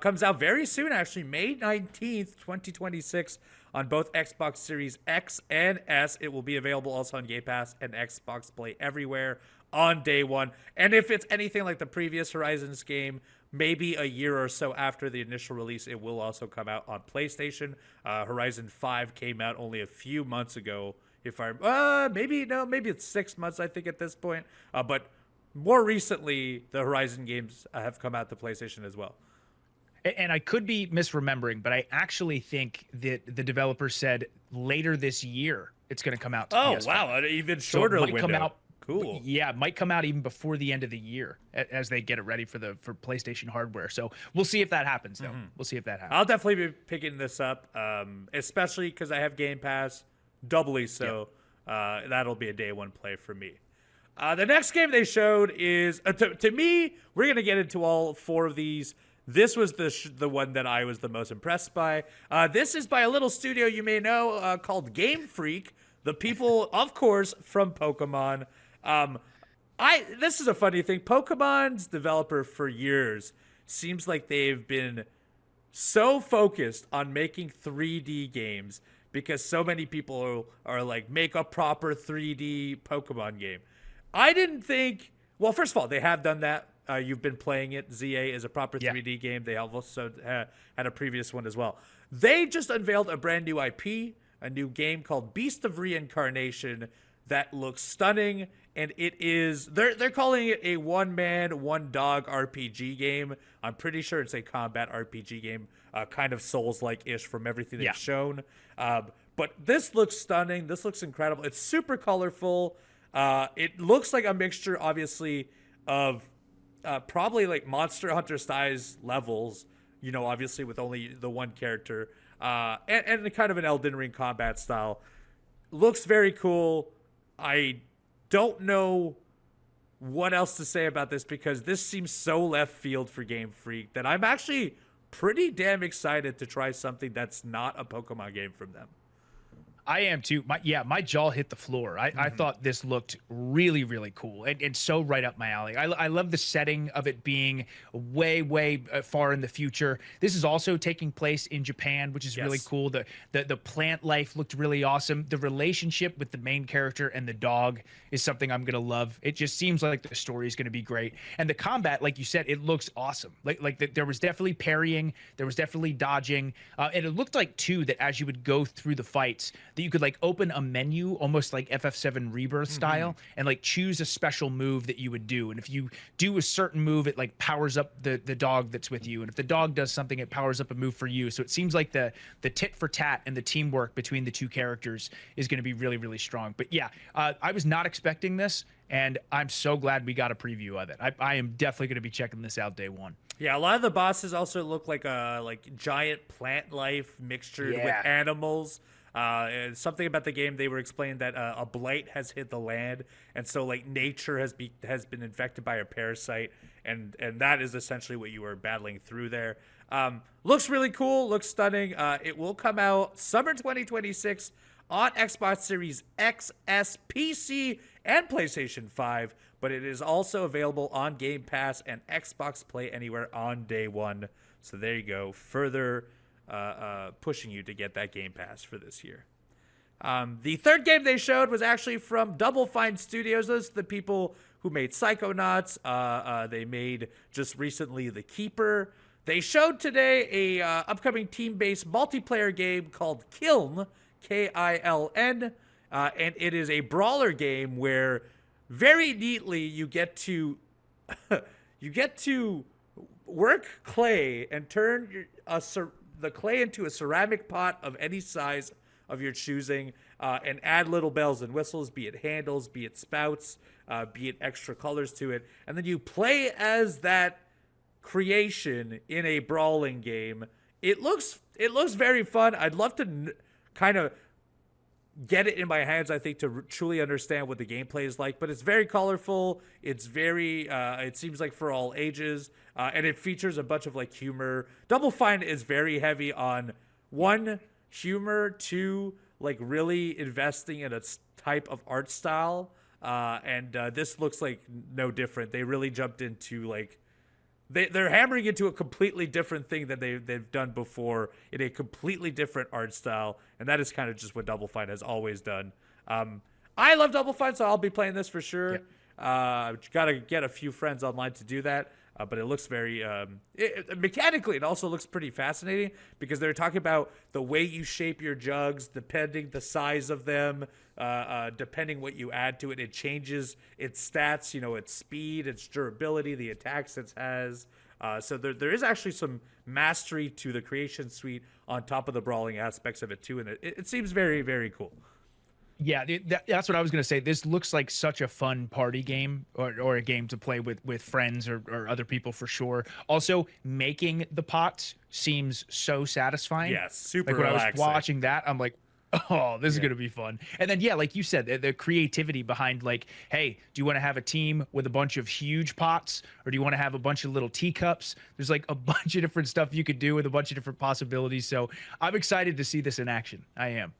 comes out very soon, actually, May 19th, 2026, on both Xbox Series X and S. It will be available also on Game Pass and Xbox Play Everywhere on day one. And if it's anything like the previous Horizons game, maybe a year or so after the initial release, it will also come out on PlayStation. Horizon 5 came out only a few months ago. Maybe it's 6 months, I think, at this point. But more recently, the Horizon games have come out to PlayStation as well. And I could be misremembering, but I actually think that the developer said later this year it's going to come out to PS5. Wow, an even shorter window. Come out. Cool. Yeah, it might come out even before the end of the year as they get it ready for PlayStation hardware. So we'll see if that happens, though. We'll see if that happens. I'll definitely be picking this up, especially because I have Game Pass, doubly so. Yep. That'll be a day one play for me. The next game they showed is, to me, we're going to get into all four of these. This was the one that I was the most impressed by. This is by a little studio you may know called Game Freak. The people, of course, from Pokemon. This is a funny thing. Pokemon's developer for years seems like they've been so focused on making 3D games because so many people are like, make a proper 3D Pokemon game. I didn't think, well, first of all, they have done that. You've been playing it. ZA is a proper 3D game. They also had a previous one as well. They just unveiled a brand new IP, a new game called Beast of Reincarnation that looks stunning, and it is they're calling it a one-man, one-dog RPG game. I'm pretty sure it's a combat RPG game, kind of Souls-like-ish from everything they've shown. But this looks stunning. This looks incredible. It's super colorful. It looks like a mixture, obviously, of probably like Monster Hunter size levels, obviously with only the one character, and kind of an Elden Ring combat style. Looks very cool. I don't know what else to say about this because this seems so left field for Game Freak that I'm actually pretty damn excited to try something that's not a Pokemon game from them. I am too. My jaw hit the floor. I thought this looked really, really cool and so right up my alley. I love the setting of it being way far in the future. This is also taking place in Japan, which is really cool. The plant life looked really awesome. The relationship with the main character and the dog is something I'm gonna love. It just seems like the story is gonna be great. And the combat, like you said, it looks awesome. There was definitely parrying, there was definitely dodging, and it looked like too that as you would go through the fights, that you could like open a menu almost like FF7 Rebirth style and like choose a special move that you would do. And if you do a certain move, it like powers up the dog that's with you. And if the dog does something, it powers up a move for you. So it seems like the tit for tat and the teamwork between the two characters is going to be really, really strong. But yeah, I was not expecting this, and I'm so glad we got a preview of it. I am definitely going to be checking this out day one. Yeah, a lot of the bosses also look like a giant plant life mixtured with Yeah. animals. And something about the game they were explaining that a blight has hit the land, and so like nature has been infected by a parasite, and that is essentially what you are battling through there. Looks really cool, looks stunning. It will come out summer 2026 on Xbox Series X, S, PC, and PlayStation 5, but it is also available on Game Pass and Xbox Play Anywhere on day one. So there you go, further pushing you to get that Game Pass for this year. The third game they showed was actually from Double Fine Studios. Those are the people who made Psychonauts. They made just recently The Keeper. They showed today a upcoming team-based multiplayer game called Kiln, Kiln, and it is a brawler game where very neatly you get to you get to work clay and turn the clay into a ceramic pot of any size of your choosing, and add little bells and whistles, be it handles, be it spouts, be it extra colors to it, and then you play as that creation in a brawling game. It looks very fun. I'd love to kind of get it in my hands, I think, to truly understand what the gameplay is like. But it's very colorful. It's very, it seems like for all ages, and it features a bunch of like humor. Double Fine is very heavy on one, humor, two, like really investing in a type of art style, and this looks like no different. They really jumped into like they're hammering into a completely different thing that they've done before in a completely different art style, and that is kind of just what Double Fine has always done. I love Double Fine, so I'll be playing this for sure. Gotta get a few friends online to do that. But it looks very mechanically. It also looks pretty fascinating because they're talking about the way you shape your jugs, depending the size of them, depending what you add to it. It changes its stats. You know, its speed, its durability, the attacks it has. So there is actually some mastery to the creation suite on top of the brawling aspects of it too, and it seems very, very cool. Yeah, that's what I was going to say. This looks like such a fun party game or a game to play with friends or other people for sure. Also, making the pots seems so satisfying. Yes, super like when relaxing. I was watching that, I'm like, oh, this is going to be fun. And then, yeah, like you said, the creativity behind like, hey, do you want to have a team with a bunch of huge pots or do you want to have a bunch of little teacups? There's like a bunch of different stuff you could do with a bunch of different possibilities. So I'm excited to see this in action. I am.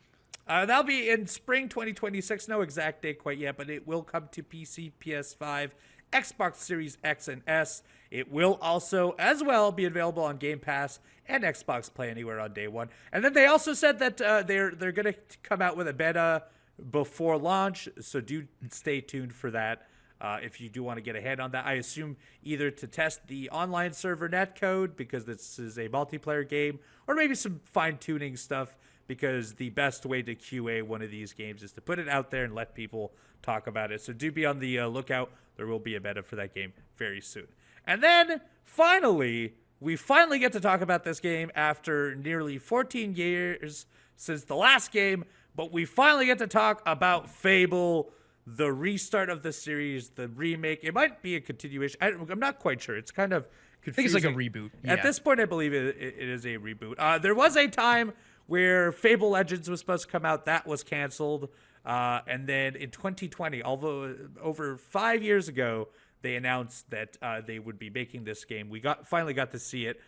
That'll be in spring 2026. No exact date quite yet, but it will come to PC, PS5, Xbox Series X and S. It will also, as well, be available on Game Pass and Xbox Play Anywhere on day one. And then they also said that they're going to come out with a beta before launch, so do stay tuned for that. If you do want to get ahead on that, I assume either to test the online server netcode because this is a multiplayer game, or maybe some fine-tuning stuff, because the best way to QA one of these games is to put it out there and let people talk about it. So do be on the lookout. There will be a beta for that game very soon. And then, finally, we finally get to talk about this game after nearly 14 years since the last game, but we finally get to talk about Fable, the restart of the series, the remake. It might be a continuation. I'm not quite sure. It's kind of confusing. I think it's like a reboot. Yeah. At this point, I believe it is a reboot. There was a time where Fable Legends was supposed to come out. That was canceled. And then in 2020, although over 5 years ago, they announced that they would be making this game. We finally got to see it.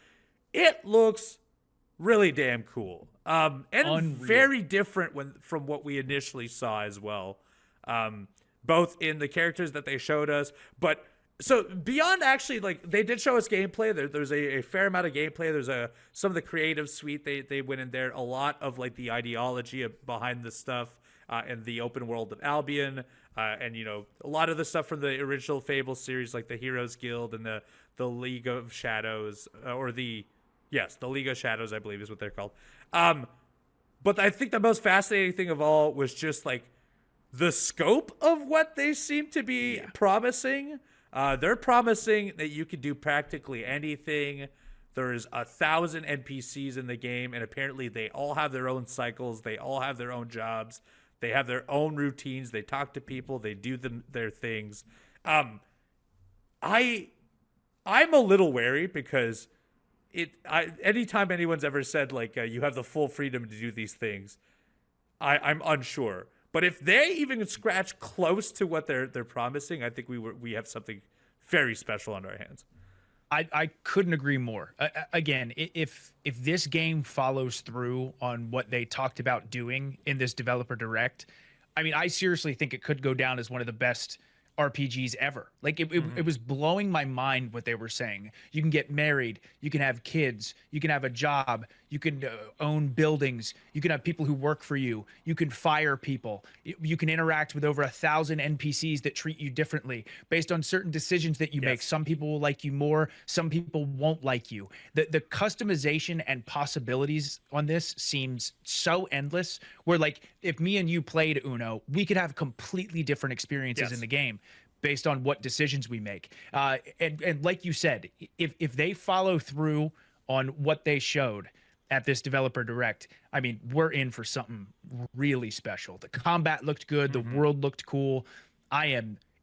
It looks really damn cool. And Unreal. very different from what we initially saw as well. Both in the characters that they showed us, but so beyond actually, like, they did show us gameplay. There's a fair amount of gameplay. There's some of the creative suite they went in there. A lot of like the ideology behind the stuff, and the open world of Albion, and you know, a lot of the stuff from the original Fable series, like the Heroes Guild and the League of Shadows, the League of Shadows, I believe is what they're called. But I think the most fascinating thing of all was just like the scope of what they seem to be promising. They're promising that you can do practically anything. There's 1,000 NPCs in the game, and apparently they all have their own cycles. They all have their own jobs. They have their own routines. They talk to people. They do their things. I I'm a little wary because anytime anyone's ever said like you have the full freedom to do these things, I'm unsure. But if they even scratch close to what they're promising, I think we have something very special on our hands. I couldn't agree more. Again, if this game follows through on what they talked about doing in this developer direct, I mean, I seriously think it could go down as one of the best RPGs ever. Like it was blowing my mind what they were saying. You can get married, you can have kids, you can have a job, you can own buildings, you can have people who work for you, you can fire people, you can interact with over 1,000 NPCs that treat you differently based on certain decisions that you make. Some people will like you more, some people won't like you. The customization and possibilities on this seems so endless, where like if me and you played Uno, we could have completely different experiences in the game based on what decisions we make. And like you said, if they follow through on what they showed at this developer direct, I mean, we're in for something really special. The combat looked good. The world looked cool.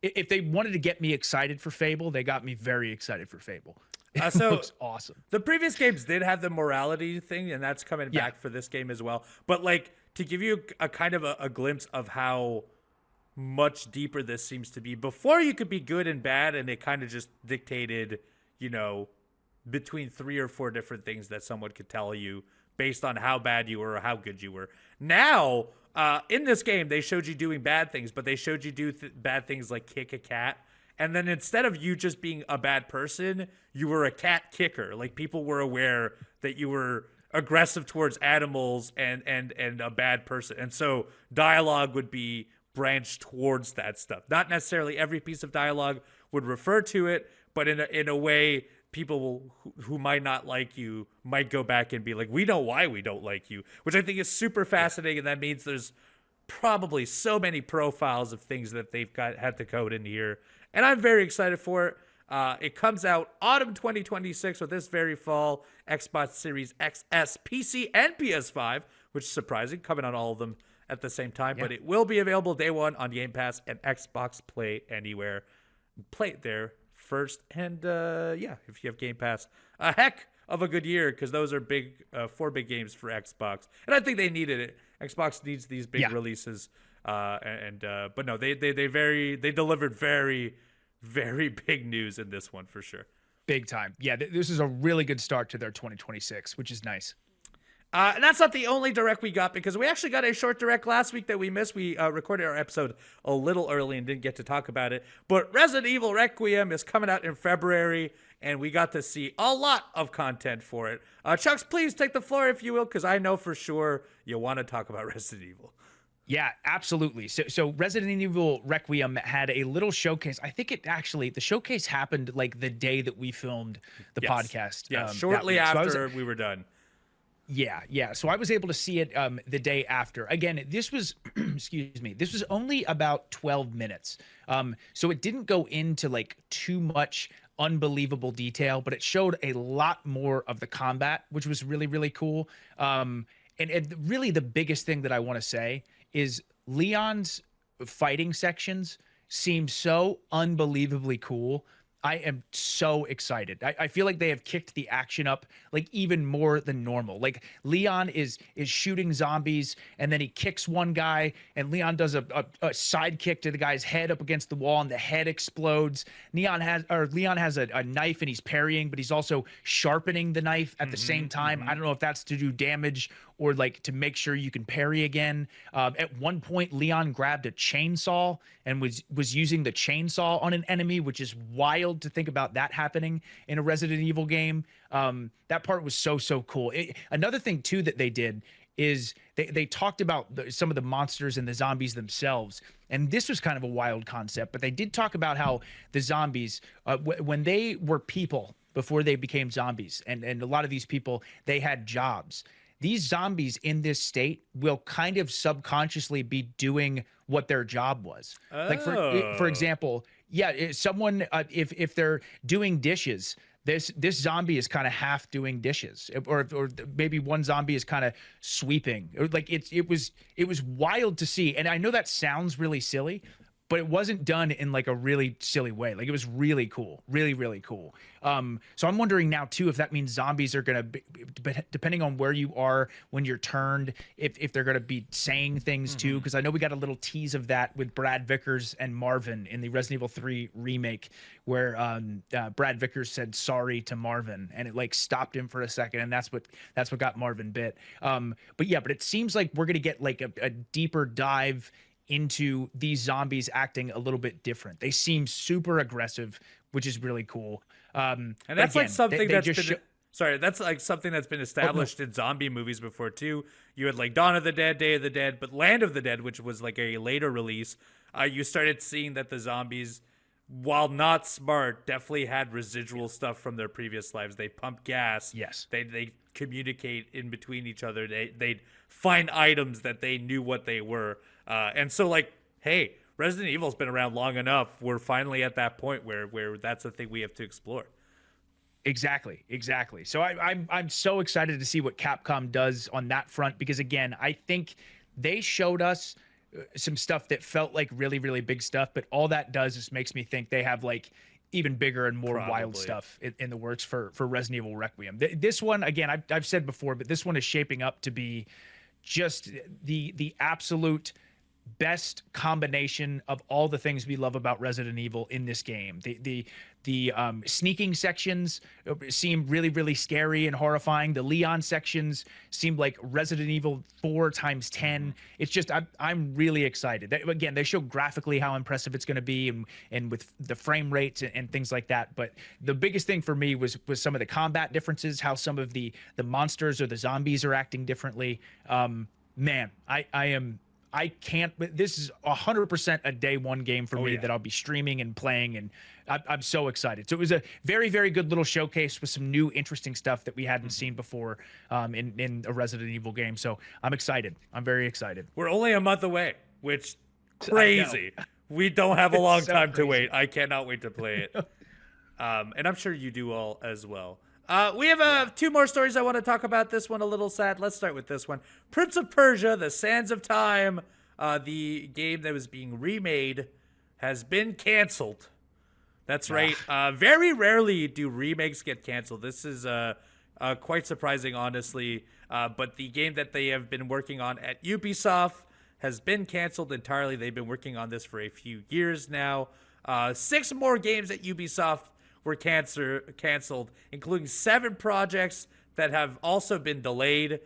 If they wanted to get me excited for Fable, they got me very excited for Fable. It looks awesome. The previous games did have the morality thing, and that's coming back for this game as well. But like, to give you a kind of a glimpse of how much deeper this seems to be, before you could be good and bad, and it kind of just dictated, you know, between 3 or 4 different things that someone could tell you based on how bad you were or how good you were. Now, in this game, they showed you doing bad things, but they showed you do bad things like kick a cat. And then instead of you just being a bad person, you were a cat kicker. Like, people were aware that you were aggressive towards animals and a bad person. And so dialogue would be branched towards that stuff. Not necessarily every piece of dialogue would refer to it, but in a way, people who might not like you might go back and be like, we know why we don't like you, which I think is super fascinating. And that means there's probably so many profiles of things that they've had to code in here. And I'm very excited for it. It comes out autumn 2026, so this very fall, Xbox Series XS, PC, and PS5, which is surprising, coming on all of them at the same time. But it will be available day one on Game Pass and Xbox Play Anywhere. Play it there first. And if you have Game Pass, a heck of a good year, because those are big, 4 big games for Xbox. And I think they needed it. Xbox needs these big releases. But no, they delivered very, very big news in this one for sure. Big time. Yeah, this is a really good start to their 2026, which is nice. And that's not the only direct we got, because we actually got a short direct last week that we missed. We recorded our episode a little early and didn't get to talk about it. But Resident Evil Requiem is coming out in February, and we got to see a lot of content for it. Chugs, please take the floor, if you will, because I know for sure you want to talk about Resident Evil. Yeah, absolutely. So Resident Evil Requiem had a little showcase. I think the showcase happened like the day that we filmed the podcast. Yeah, shortly after we were done. Yeah. So I was able to see it the day after. Again, this was, excuse me, this was only about 12 minutes. So it didn't go into like too much unbelievable detail, but it showed a lot more of the combat, which was really, really cool. And really the biggest thing that I want to say is Leon's fighting sections seem so unbelievably cool. I am so excited. I feel like they have kicked the action up like even more than normal. Like Leon is shooting zombies, and then he kicks one guy, and Leon does a side kick to the guy's head up against the wall, and the head explodes. Leon has a knife, and he's parrying, but he's also sharpening the knife at the same time. I don't know if that's to do damage or like to make sure you can parry again. At one point, Leon grabbed a chainsaw and was using the chainsaw on an enemy, which is wild to think about that happening in a Resident Evil game. That part was so cool. Another thing too that they did is they talked about some of the monsters and the zombies themselves, and this was kind of a wild concept, but they did talk about how the zombies, when they were people before they became zombies, and a lot of these people, they had jobs. These zombies in this state will kind of subconsciously be doing what their job was. Like for example, someone if they're doing dishes, this zombie is kind of half doing dishes, or maybe one zombie is kind of sweeping. Or like it was wild to see. And I know that sounds really silly, but it wasn't done in like a really silly way. Like it was really cool, really, really cool. So I'm wondering now too, if that means zombies are going to be, depending on where you are when you're turned, if they're going to be saying things too, because I know we got a little tease of that with Brad Vickers and Marvin in the Resident Evil 3 remake, where Brad Vickers said sorry to Marvin, and it like stopped him for a second, and that's what got Marvin bit. But yeah, but it seems like we're going to get like a deeper dive into these zombies acting a little bit different. They seem super aggressive, which is really cool. And that's again, like something they that's just been sorry, that's like something that's been established in zombie movies before too. You had like Dawn of the Dead, Day of the Dead, but Land of the Dead, which was like a later release, you started seeing that the zombies, while not smart, definitely had residual stuff from their previous lives. They pump gas. Yes. They communicate in between each other. They'd find items that they knew what they were. And so like, hey, Resident Evil's been around long enough. We're finally at that point where that's the thing we have to explore. Exactly. So I'm so excited to see what Capcom does on that front, because again, I think they showed us some stuff that felt like really, really big stuff, but all that does is makes me think they have like even bigger and more wild stuff in the works for Resident Evil Requiem. This one, again, I've said before, but this one is shaping up to be just the absolute best combination of all the things we love about Resident Evil in this game. The sneaking sections seem really, really scary and horrifying. The Leon sections seem like Resident Evil 4 times 10. It's just I'm really excited. Again, they show graphically how impressive it's going to be, and with the frame rates and things like that. But the biggest thing for me was some of the combat differences, how some of the monsters or the zombies are acting differently. Man, I can't. This is 100% a day one game for me that I'll be streaming and playing, and I'm so excited. So it was a very, very good little showcase with some new, interesting stuff that we hadn't seen before in a Resident Evil game. So I'm excited. I'm very excited. We're only a month away, which crazy. We don't have a long time to wait. I cannot wait to play it, and I'm sure you do all as well. We have two more stories I want to talk about. This one a little sad. Let's start with this one. Prince of Persia, The Sands of Time, the game that was being remade, has been canceled. That's right. Very rarely do remakes get canceled. This is quite surprising, honestly. But the game that they have been working on at Ubisoft has been canceled entirely. They've been working on this for a few years now. 6 more games at Ubisoft were canceled, including 7 projects that have also been delayed.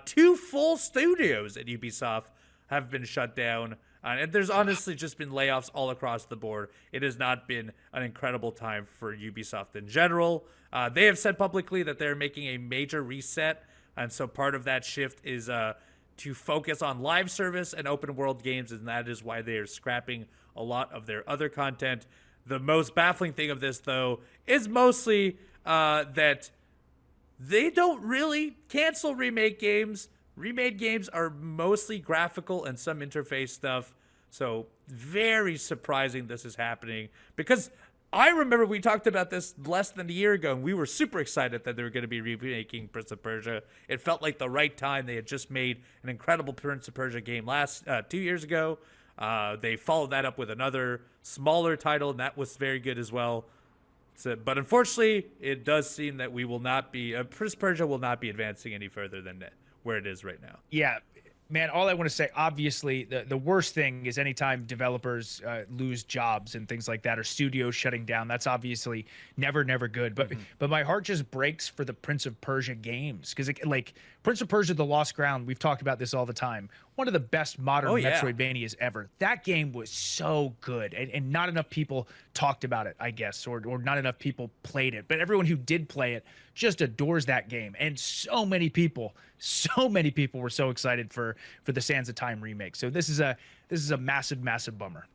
2 full studios at Ubisoft have been shut down. And there's honestly just been layoffs all across the board. It has not been an incredible time for Ubisoft in general. They have said publicly that they're making a major reset. And so part of that shift is to focus on live service and open world games. And that is why they are scrapping a lot of their other content. The most baffling thing of this, though, is mostly that they don't really cancel remake games. Remade games are mostly graphical and some interface stuff. So very surprising this is happening, because I remember we talked about this less than a year ago, and we were super excited that they were going to be remaking Prince of Persia. It felt like the right time. They had just made an incredible Prince of Persia game 2 years ago. They followed that up with another smaller title, and that was very good as well. So, but unfortunately, it does seem that we will not be Prince of Persia will not be advancing any further than where it is right now. Yeah, man, all I want to say, obviously, the worst thing is anytime developers lose jobs and things like that, or studios shutting down. That's obviously never good. But my heart just breaks for the Prince of Persia games, because like Prince of Persia: The Lost Crown, we've talked about this all the time. One of the best modern Metroidvanias ever. That game was so good, and not enough people talked about it, I guess, or not enough people played it. But everyone who did play it just adores that game, and so many people were so excited for the Sands of Time remake. So this is a massive bummer.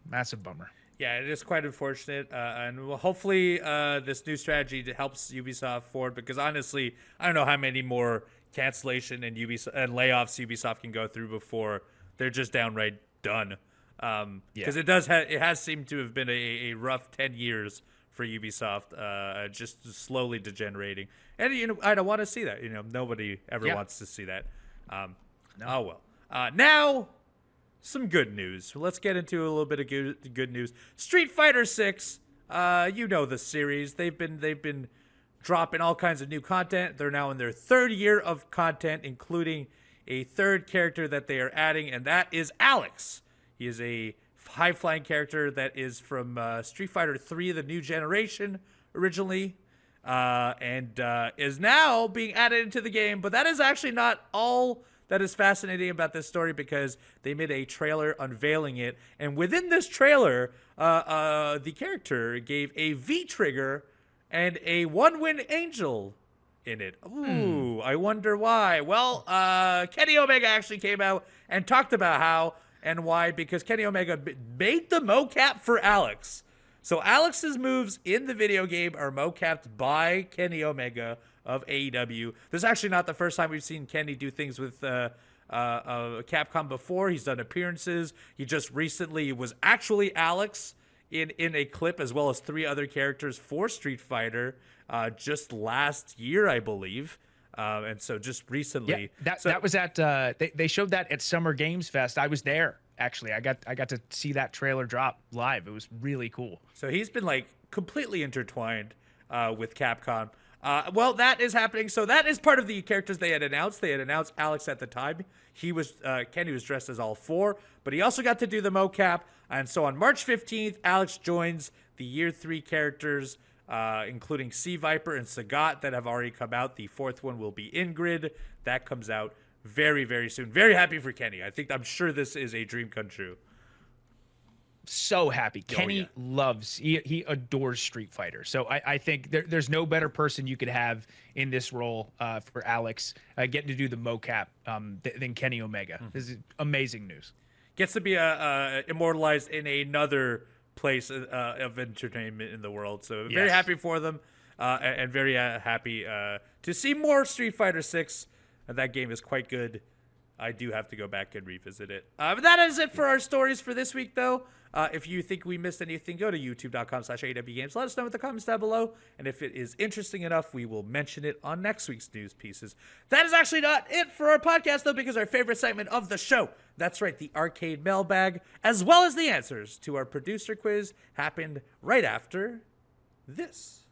Yeah, it is quite unfortunate, and hopefully this new strategy helps Ubisoft forward, because honestly, I don't know how many more cancellation and layoffs Ubisoft can go through before they're just downright done. Because it has seemed to have been a rough 10 years for Ubisoft, just slowly degenerating. And I don't want to see that. Nobody ever wants to see that. Oh well. Now, some good news. Let's get into a little bit of good news. Street Fighter 6, you know the series. They've been dropping all kinds of new content. They're now in their third year of content, including a third character that they are adding, and that is Alex. He is a high-flying character that is from Street Fighter 3, the new generation, originally, and is now being added into the game. But that is actually not all that is fascinating about this story, because they made a trailer unveiling it, and within this trailer, the character gave a V-trigger and a one-win angel in it. Ooh, I wonder why. Well, Kenny Omega actually came out and talked about how and why, because Kenny Omega made the mocap for Alex. So Alex's moves in the video game are mocapped by Kenny Omega of AEW. This is actually not the first time we've seen Kenny do things with Capcom before. He's done appearances. He just recently was actually Alex in a clip, as well as 3 other characters for Street Fighter just last year, I believe. And so just recently. Yeah, that was at they showed that at Summer Games Fest. I was there, actually. I got to see that trailer drop live. It was really cool. So he's been like completely intertwined with Capcom. Well, that is happening. So that is part of the characters they had announced. They had announced Alex at the time. He was Kenny was dressed as all 4, but he also got to do the mocap. And so on March 15th, Alex joins the Year 3 characters, including Sea Viper and Sagat, that have already come out. The 4th one will be Ingrid. That comes out very, very soon. Very happy for Kenny. I'm sure this is a dream come true. So happy. Kenny loves, he adores Street Fighter. So I think there's no better person you could have in this role for Alex getting to do the mocap than Kenny Omega. This is amazing news. Gets to be immortalized in another place of entertainment in the world. So very happy for them, and very happy to see more Street Fighter 6. That game is quite good. I do have to go back and revisit it. But that is it for our stories for this week, though. If you think we missed anything, go to youtube.com/awgames. Let us know in the comments down below. And if it is interesting enough, we will mention it on next week's news pieces. That is actually not it for our podcast, though, because our favorite segment of the show, that's right, the arcade mailbag, as well as the answers to our producer quiz, happened right after this.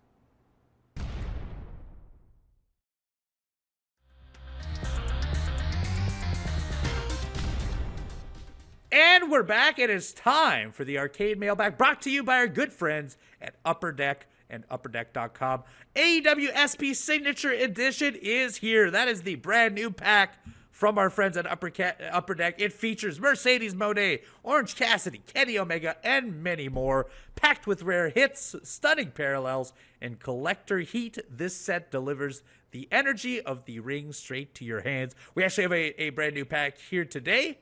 And we're back. It is time for the arcade mailbag, brought to you by our good friends at Upper Deck and upperdeck.com. AEW SP Signature Edition is here. That is the brand new pack from our friends at Upper Deck. It features Mercedes Moné, Orange Cassidy, Kenny Omega, and many more. Packed with rare hits, stunning parallels, and collector heat, this set delivers the energy of the ring straight to your hands. We actually have a brand new pack here today.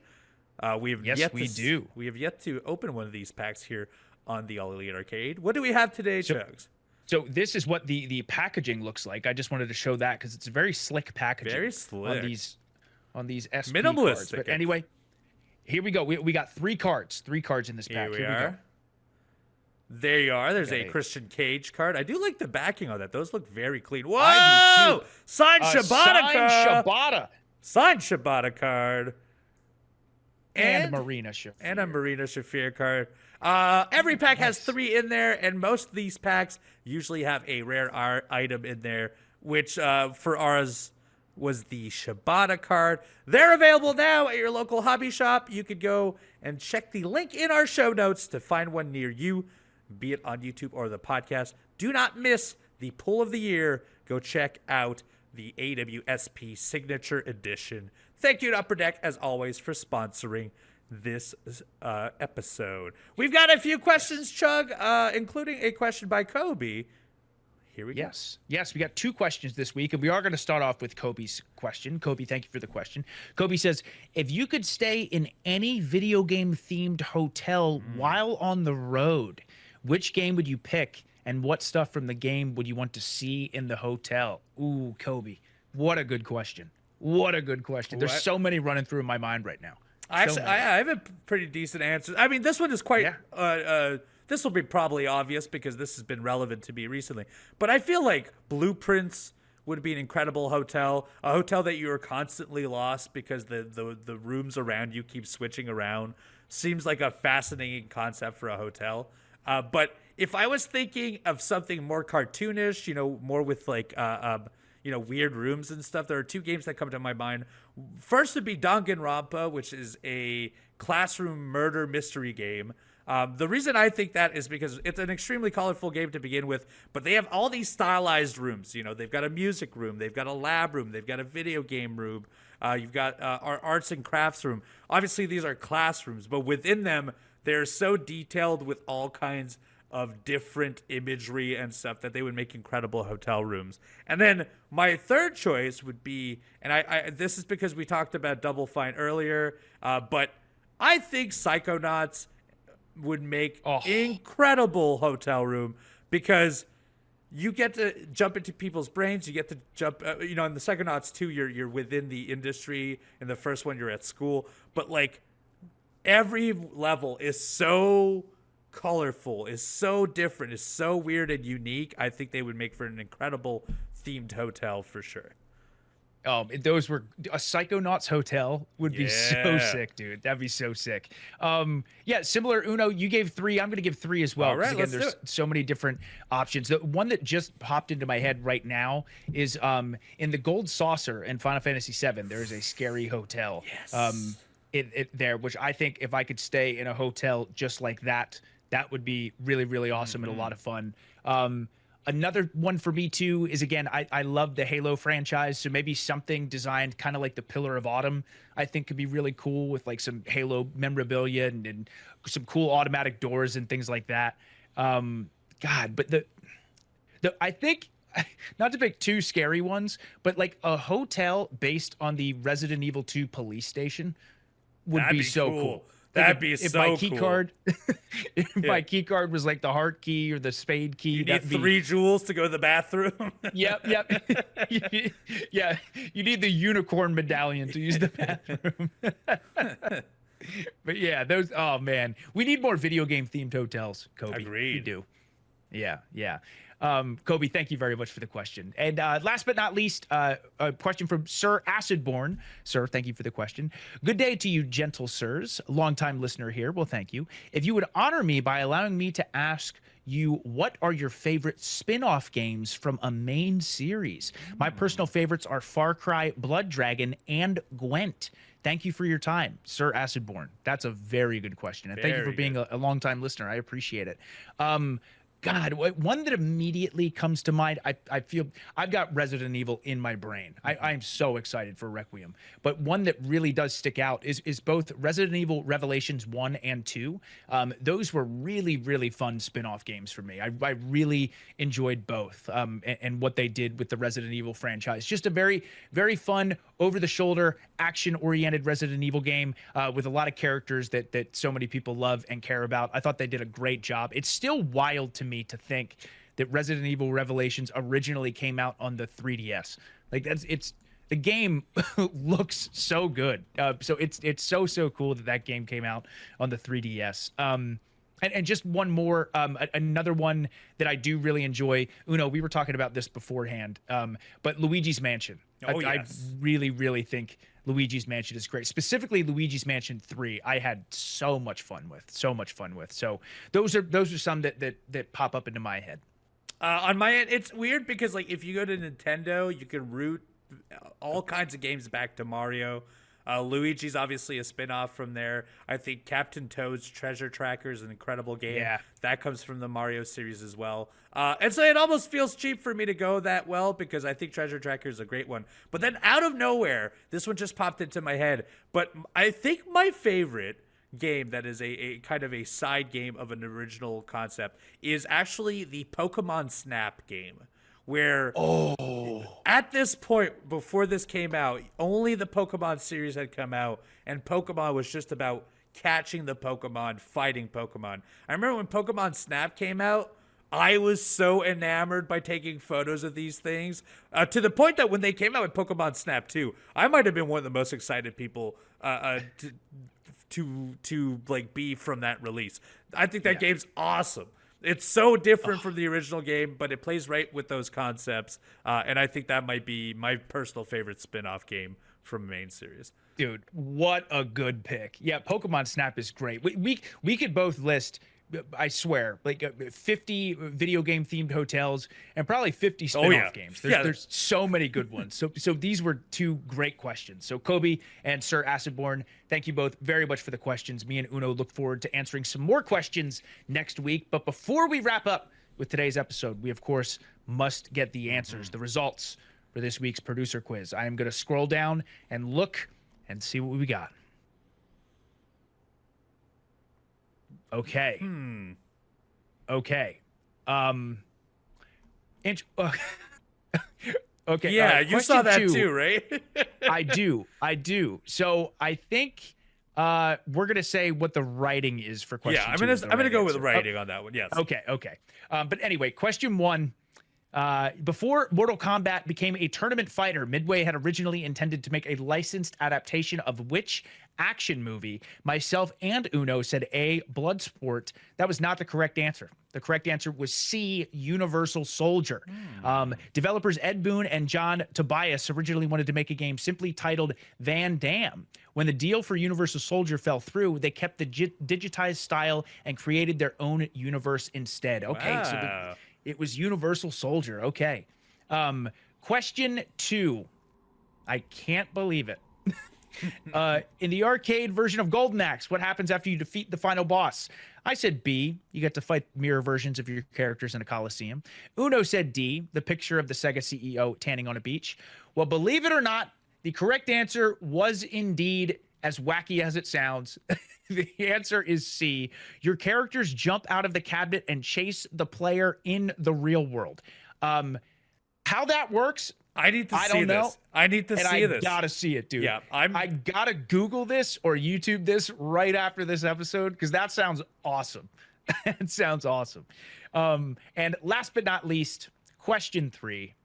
We have yet to open one of these packs here on the All Elite Arcade. What do we have today, Chugs? So this is what the packaging looks like. I just wanted to show that because it's very slick packaging. Very slick. On these SP minimalist cards. But anyway, here we go. We got 3 cards. 3 cards in this pack. Here we go. There you are. There's a Christian Cage card. I do like the backing on that. Those look very clean. Whoa! I do too. Signed Shibata card. Signed Shibata card. And Marina Shafir. And a Marina Shafir card. Every pack has 3 in there, and most of these packs usually have a rare item in there, which for ours was the Shibata card. They're available now at your local hobby shop. You could go and check the link in our show notes to find one near you, be it on YouTube or the podcast. Do not miss the pull of the year. Go check out the AWSP Signature Edition. Thank you to Upper Deck, as always, for sponsoring this episode. We've got a few questions, Chug, including a question by Kobe. Here we go. Yes, we got 2 questions this week, and we are going to start off with Kobe's question. Kobe, thank you for the question. Kobe says, if you could stay in any video game-themed hotel while on the road, which game would you pick, and what stuff from the game would you want to see in the hotel? Ooh, Kobe, what a good question. What a good question. There's so many running through my mind right now. I have a pretty decent answer. I mean, this one is quite, this will be probably obvious because this has been relevant to me recently. But I feel like Blueprints would be an incredible hotel. A hotel that you are constantly lost because the rooms around you keep switching around. Seems like a fascinating concept for a hotel. But if I was thinking of something more cartoonish, more with like weird rooms and stuff, there are two games that come to my mind. First would be Danganronpa, which is a classroom murder mystery game. The reason I think that is because it's an extremely colorful game to begin with, but they have all these stylized rooms. They've got a music room, they've got a lab room, they've got a video game room, you've got our arts and crafts room. Obviously, these are classrooms, but within them, they're so detailed with all kinds of different imagery and stuff that they would make incredible hotel rooms. And then my third choice would be, and I this is because we talked about Double Fine earlier, but I think Psychonauts would make incredible hotel room because you get to jump into people's brains. You get to jump, in the Psychonauts 2, you're within the industry. In the first one, you're at school. But like every level is so colorful, is so different, is so weird and unique. I think they would make for an incredible themed hotel for sure. Those were a Psychonauts hotel would be so sick, dude. That'd be so sick. Similar. Uno, you gave 3. I'm going to give 3 as well. All right, again, there's so many different options. The one that just popped into my head right now is in the Gold Saucer in Final Fantasy VII. There is a scary hotel. Yes. There, which I think if I could stay in a hotel just like that, that would be really, really awesome and a lot of fun. Another one for me too is, again, I love the Halo franchise, so maybe something designed kind of like the Pillar of Autumn I think could be really cool with like some Halo memorabilia and some cool automatic doors and things like that. But I think, not to pick too scary ones, but like a hotel based on the Resident Evil 2 police station would be so cool. That'd be so my cool. Key card, if my key card was like the heart key or the spade key, you need 3 jewels to go to the bathroom. Yep. Yeah, you need the unicorn medallion to use the bathroom. But yeah, those. Oh man, we need more video game themed hotels, Kobe. Agreed. We do. Yeah. Kobe, thank you very much for the question. And last but not least, a question from Sir Acidborn. Sir, thank you for the question. Good day to you, gentle sirs. Longtime listener here. Well, thank you. If you would honor me by allowing me to ask you, what are your favorite spin-off games from a main series? My personal favorites are Far Cry, Blood Dragon, and Gwent. Thank you for your time, Sir Acidborn. That's a very good question. And thank you for being a longtime listener. I appreciate it. God, one that immediately comes to mind, I feel I've got Resident Evil in my brain. I'm so excited for Requiem. But one that really does stick out is both Resident Evil Revelations 1 and 2. Those were really, really fun spin-off games for me. I really enjoyed both and what they did with the Resident Evil franchise. Just a very, very fun, over-the-shoulder, action-oriented Resident Evil game with a lot of characters that so many people love and care about. I thought they did a great job. It's still wild to me to think that Resident Evil Revelations originally came out on the 3DS. Like the game looks so good. So it's so cool that game came out on the 3DS. And just one more, another one that I do really enjoy. Uno, we were talking about this beforehand, but Luigi's Mansion. Yes. I really, really think Luigi's Mansion is great. Specifically, Luigi's Mansion 3, I had so much fun with. So those are some that pop up into my head. On my end, it's weird because like if you go to Nintendo, you can root all kinds of games back to Mario. Luigi's obviously a spin-off from there. I think Captain Toad's Treasure Tracker is an incredible game. Yeah. That comes from the Mario series as well. And so it almost feels cheap for me to go that well because I think Treasure Tracker is a great one. But then out of nowhere, this one just popped into my head. But I think my favorite game that is a kind of a side game of an original concept is actually the Pokemon Snap game. Where at this point, before this came out, only the Pokemon series had come out, and Pokemon was just about catching the Pokemon, fighting Pokemon. I remember when Pokemon Snap came out, I was so enamored by taking photos of these things, to the point that when they came out with Pokemon Snap 2, I might have been one of the most excited people to like be from that release. I think that game's awesome. It's so different from the original game, but it plays right with those concepts. And I think that might be my personal favorite spin-off game from main series. Dude, what a good pick. Yeah, Pokemon Snap is great. We could both list, I swear, like 50 video game themed hotels and probably 50 spin-off games. There's so many good ones. So these were two great questions. So Kobe and Sir Acidborn, thank you both very much for the questions. Me and Uno look forward to answering some more questions next week. But before we wrap up with today's episode, we of course must get the answers, the results for this week's producer quiz. I am going to scroll down and look and see what we got. Okay. Okay. Okay. Yeah, you saw that too, right? I do. So I think we're gonna say what the writing is for question two. Yeah, I'm gonna go with writing on that one. Yes. Okay. But anyway, question one. Before Mortal Kombat became a tournament fighter, Midway had originally intended to make a licensed adaptation of which action movie? Myself and Uno said A, Bloodsport. That was not the correct answer. The correct answer was C, Universal Soldier. Developers Ed Boon and John Tobias originally wanted to make a game simply titled Van Damme. When the deal for Universal Soldier fell through, they kept the digitized style and created their own universe instead. Okay, wow. so it was Universal Soldier. Okay. Question two. I can't believe it. In the arcade version of Golden Axe, what happens after you defeat the final boss? I said B. You get to fight mirror versions of your characters in a coliseum. Uno said D. The picture of the Sega CEO tanning on a beach. Well, believe it or not, the correct answer was indeed as wacky as it sounds. The answer is C. Your characters jump out of the cabinet and chase the player in the real world. How that works, I need to see this. I need to see this. I gotta see it, dude. Yeah, I gotta Google this or YouTube this right after this episode because that sounds awesome. It sounds awesome. And last but not least, question three.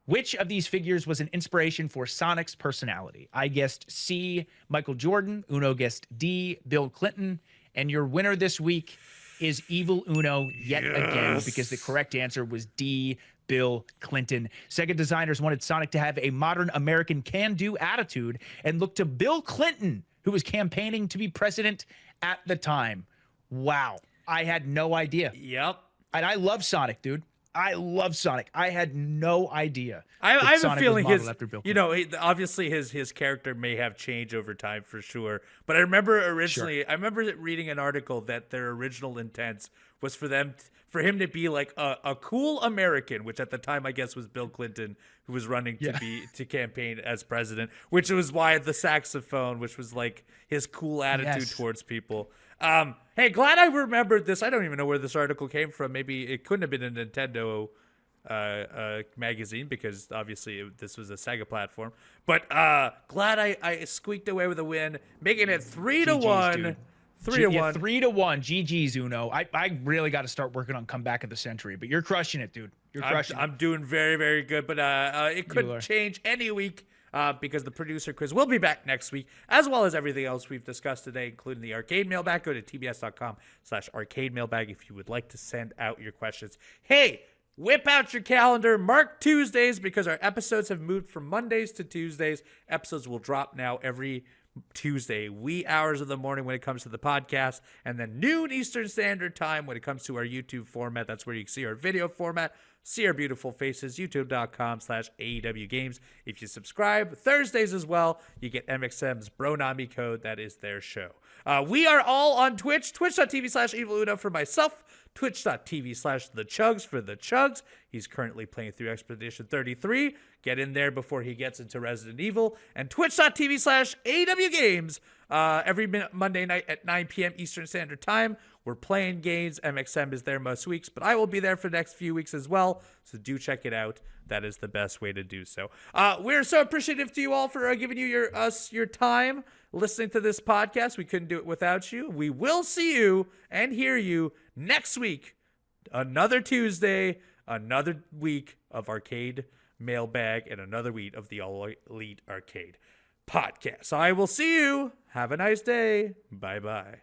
Which of these figures was an inspiration for Sonic's personality? I guessed C, Michael Jordan. Uno guessed D, Bill Clinton. And your winner this week is Evil Uno yet again, because the correct answer was D, Bill Clinton. Sega designers wanted Sonic to have a modern American can-do attitude and looked to Bill Clinton, who was campaigning to be president at the time. Wow. I had no idea. Yep. And I love Sonic, dude. I love Sonic. I had no idea. I have a feeling obviously his character may have changed over time for sure. But I remember originally, I remember reading an article that their original intent was for him to be like a cool American, which at the time I guess was Bill Clinton, who was running to campaign as president, which was why the saxophone, which was like his cool attitude towards people. Hey, glad I remembered this. I don't even know where this article came from. Maybe it couldn't have been a Nintendo magazine because obviously this was a Sega platform. But glad I squeaked away with a win, making it 3-1. Dude. 3-1. 3-1. GG's, Uno. I really got to start working on Comeback of the Century, but you're crushing it, dude. You're crushing it. I'm doing very, very good, but it could change any week. Because the producer quiz will be back next week, as well as everything else we've discussed today, including the arcade mailbag. Go to tbs.com/arcade mailbag if you would like to send out your questions. Hey, whip out your calendar, mark Tuesdays, because our episodes have moved from Mondays to Tuesdays. Episodes will drop now every Tuesday, wee hours of the morning when it comes to the podcast, and then noon Eastern Standard Time when it comes to our YouTube format. That's where you can see our video format, see our beautiful faces, youtube.com/AEW Games. If you subscribe, Thursdays as well, you get MXM's Bronami code. That is their show. We are all on Twitch, twitch.tv/EvilUno for myself, twitch.tv/The Chugs for The Chugs. He's currently playing through Expedition 33. Get in there before he gets into Resident Evil. And twitch.tv/AEW Games. Every Monday night at 9 p.m. Eastern Standard Time. We're playing games. MXM is there most weeks, but I will be there for the next few weeks as well. So do check it out. That is the best way to do so. We're so appreciative to you all for giving your time listening to this podcast. We couldn't do it without you. We will see you and hear you next week. Another Tuesday, another week of Arcade Mailbag, and another week of the All Elite Arcade Podcast. I will see you. Have a nice day. Bye-bye.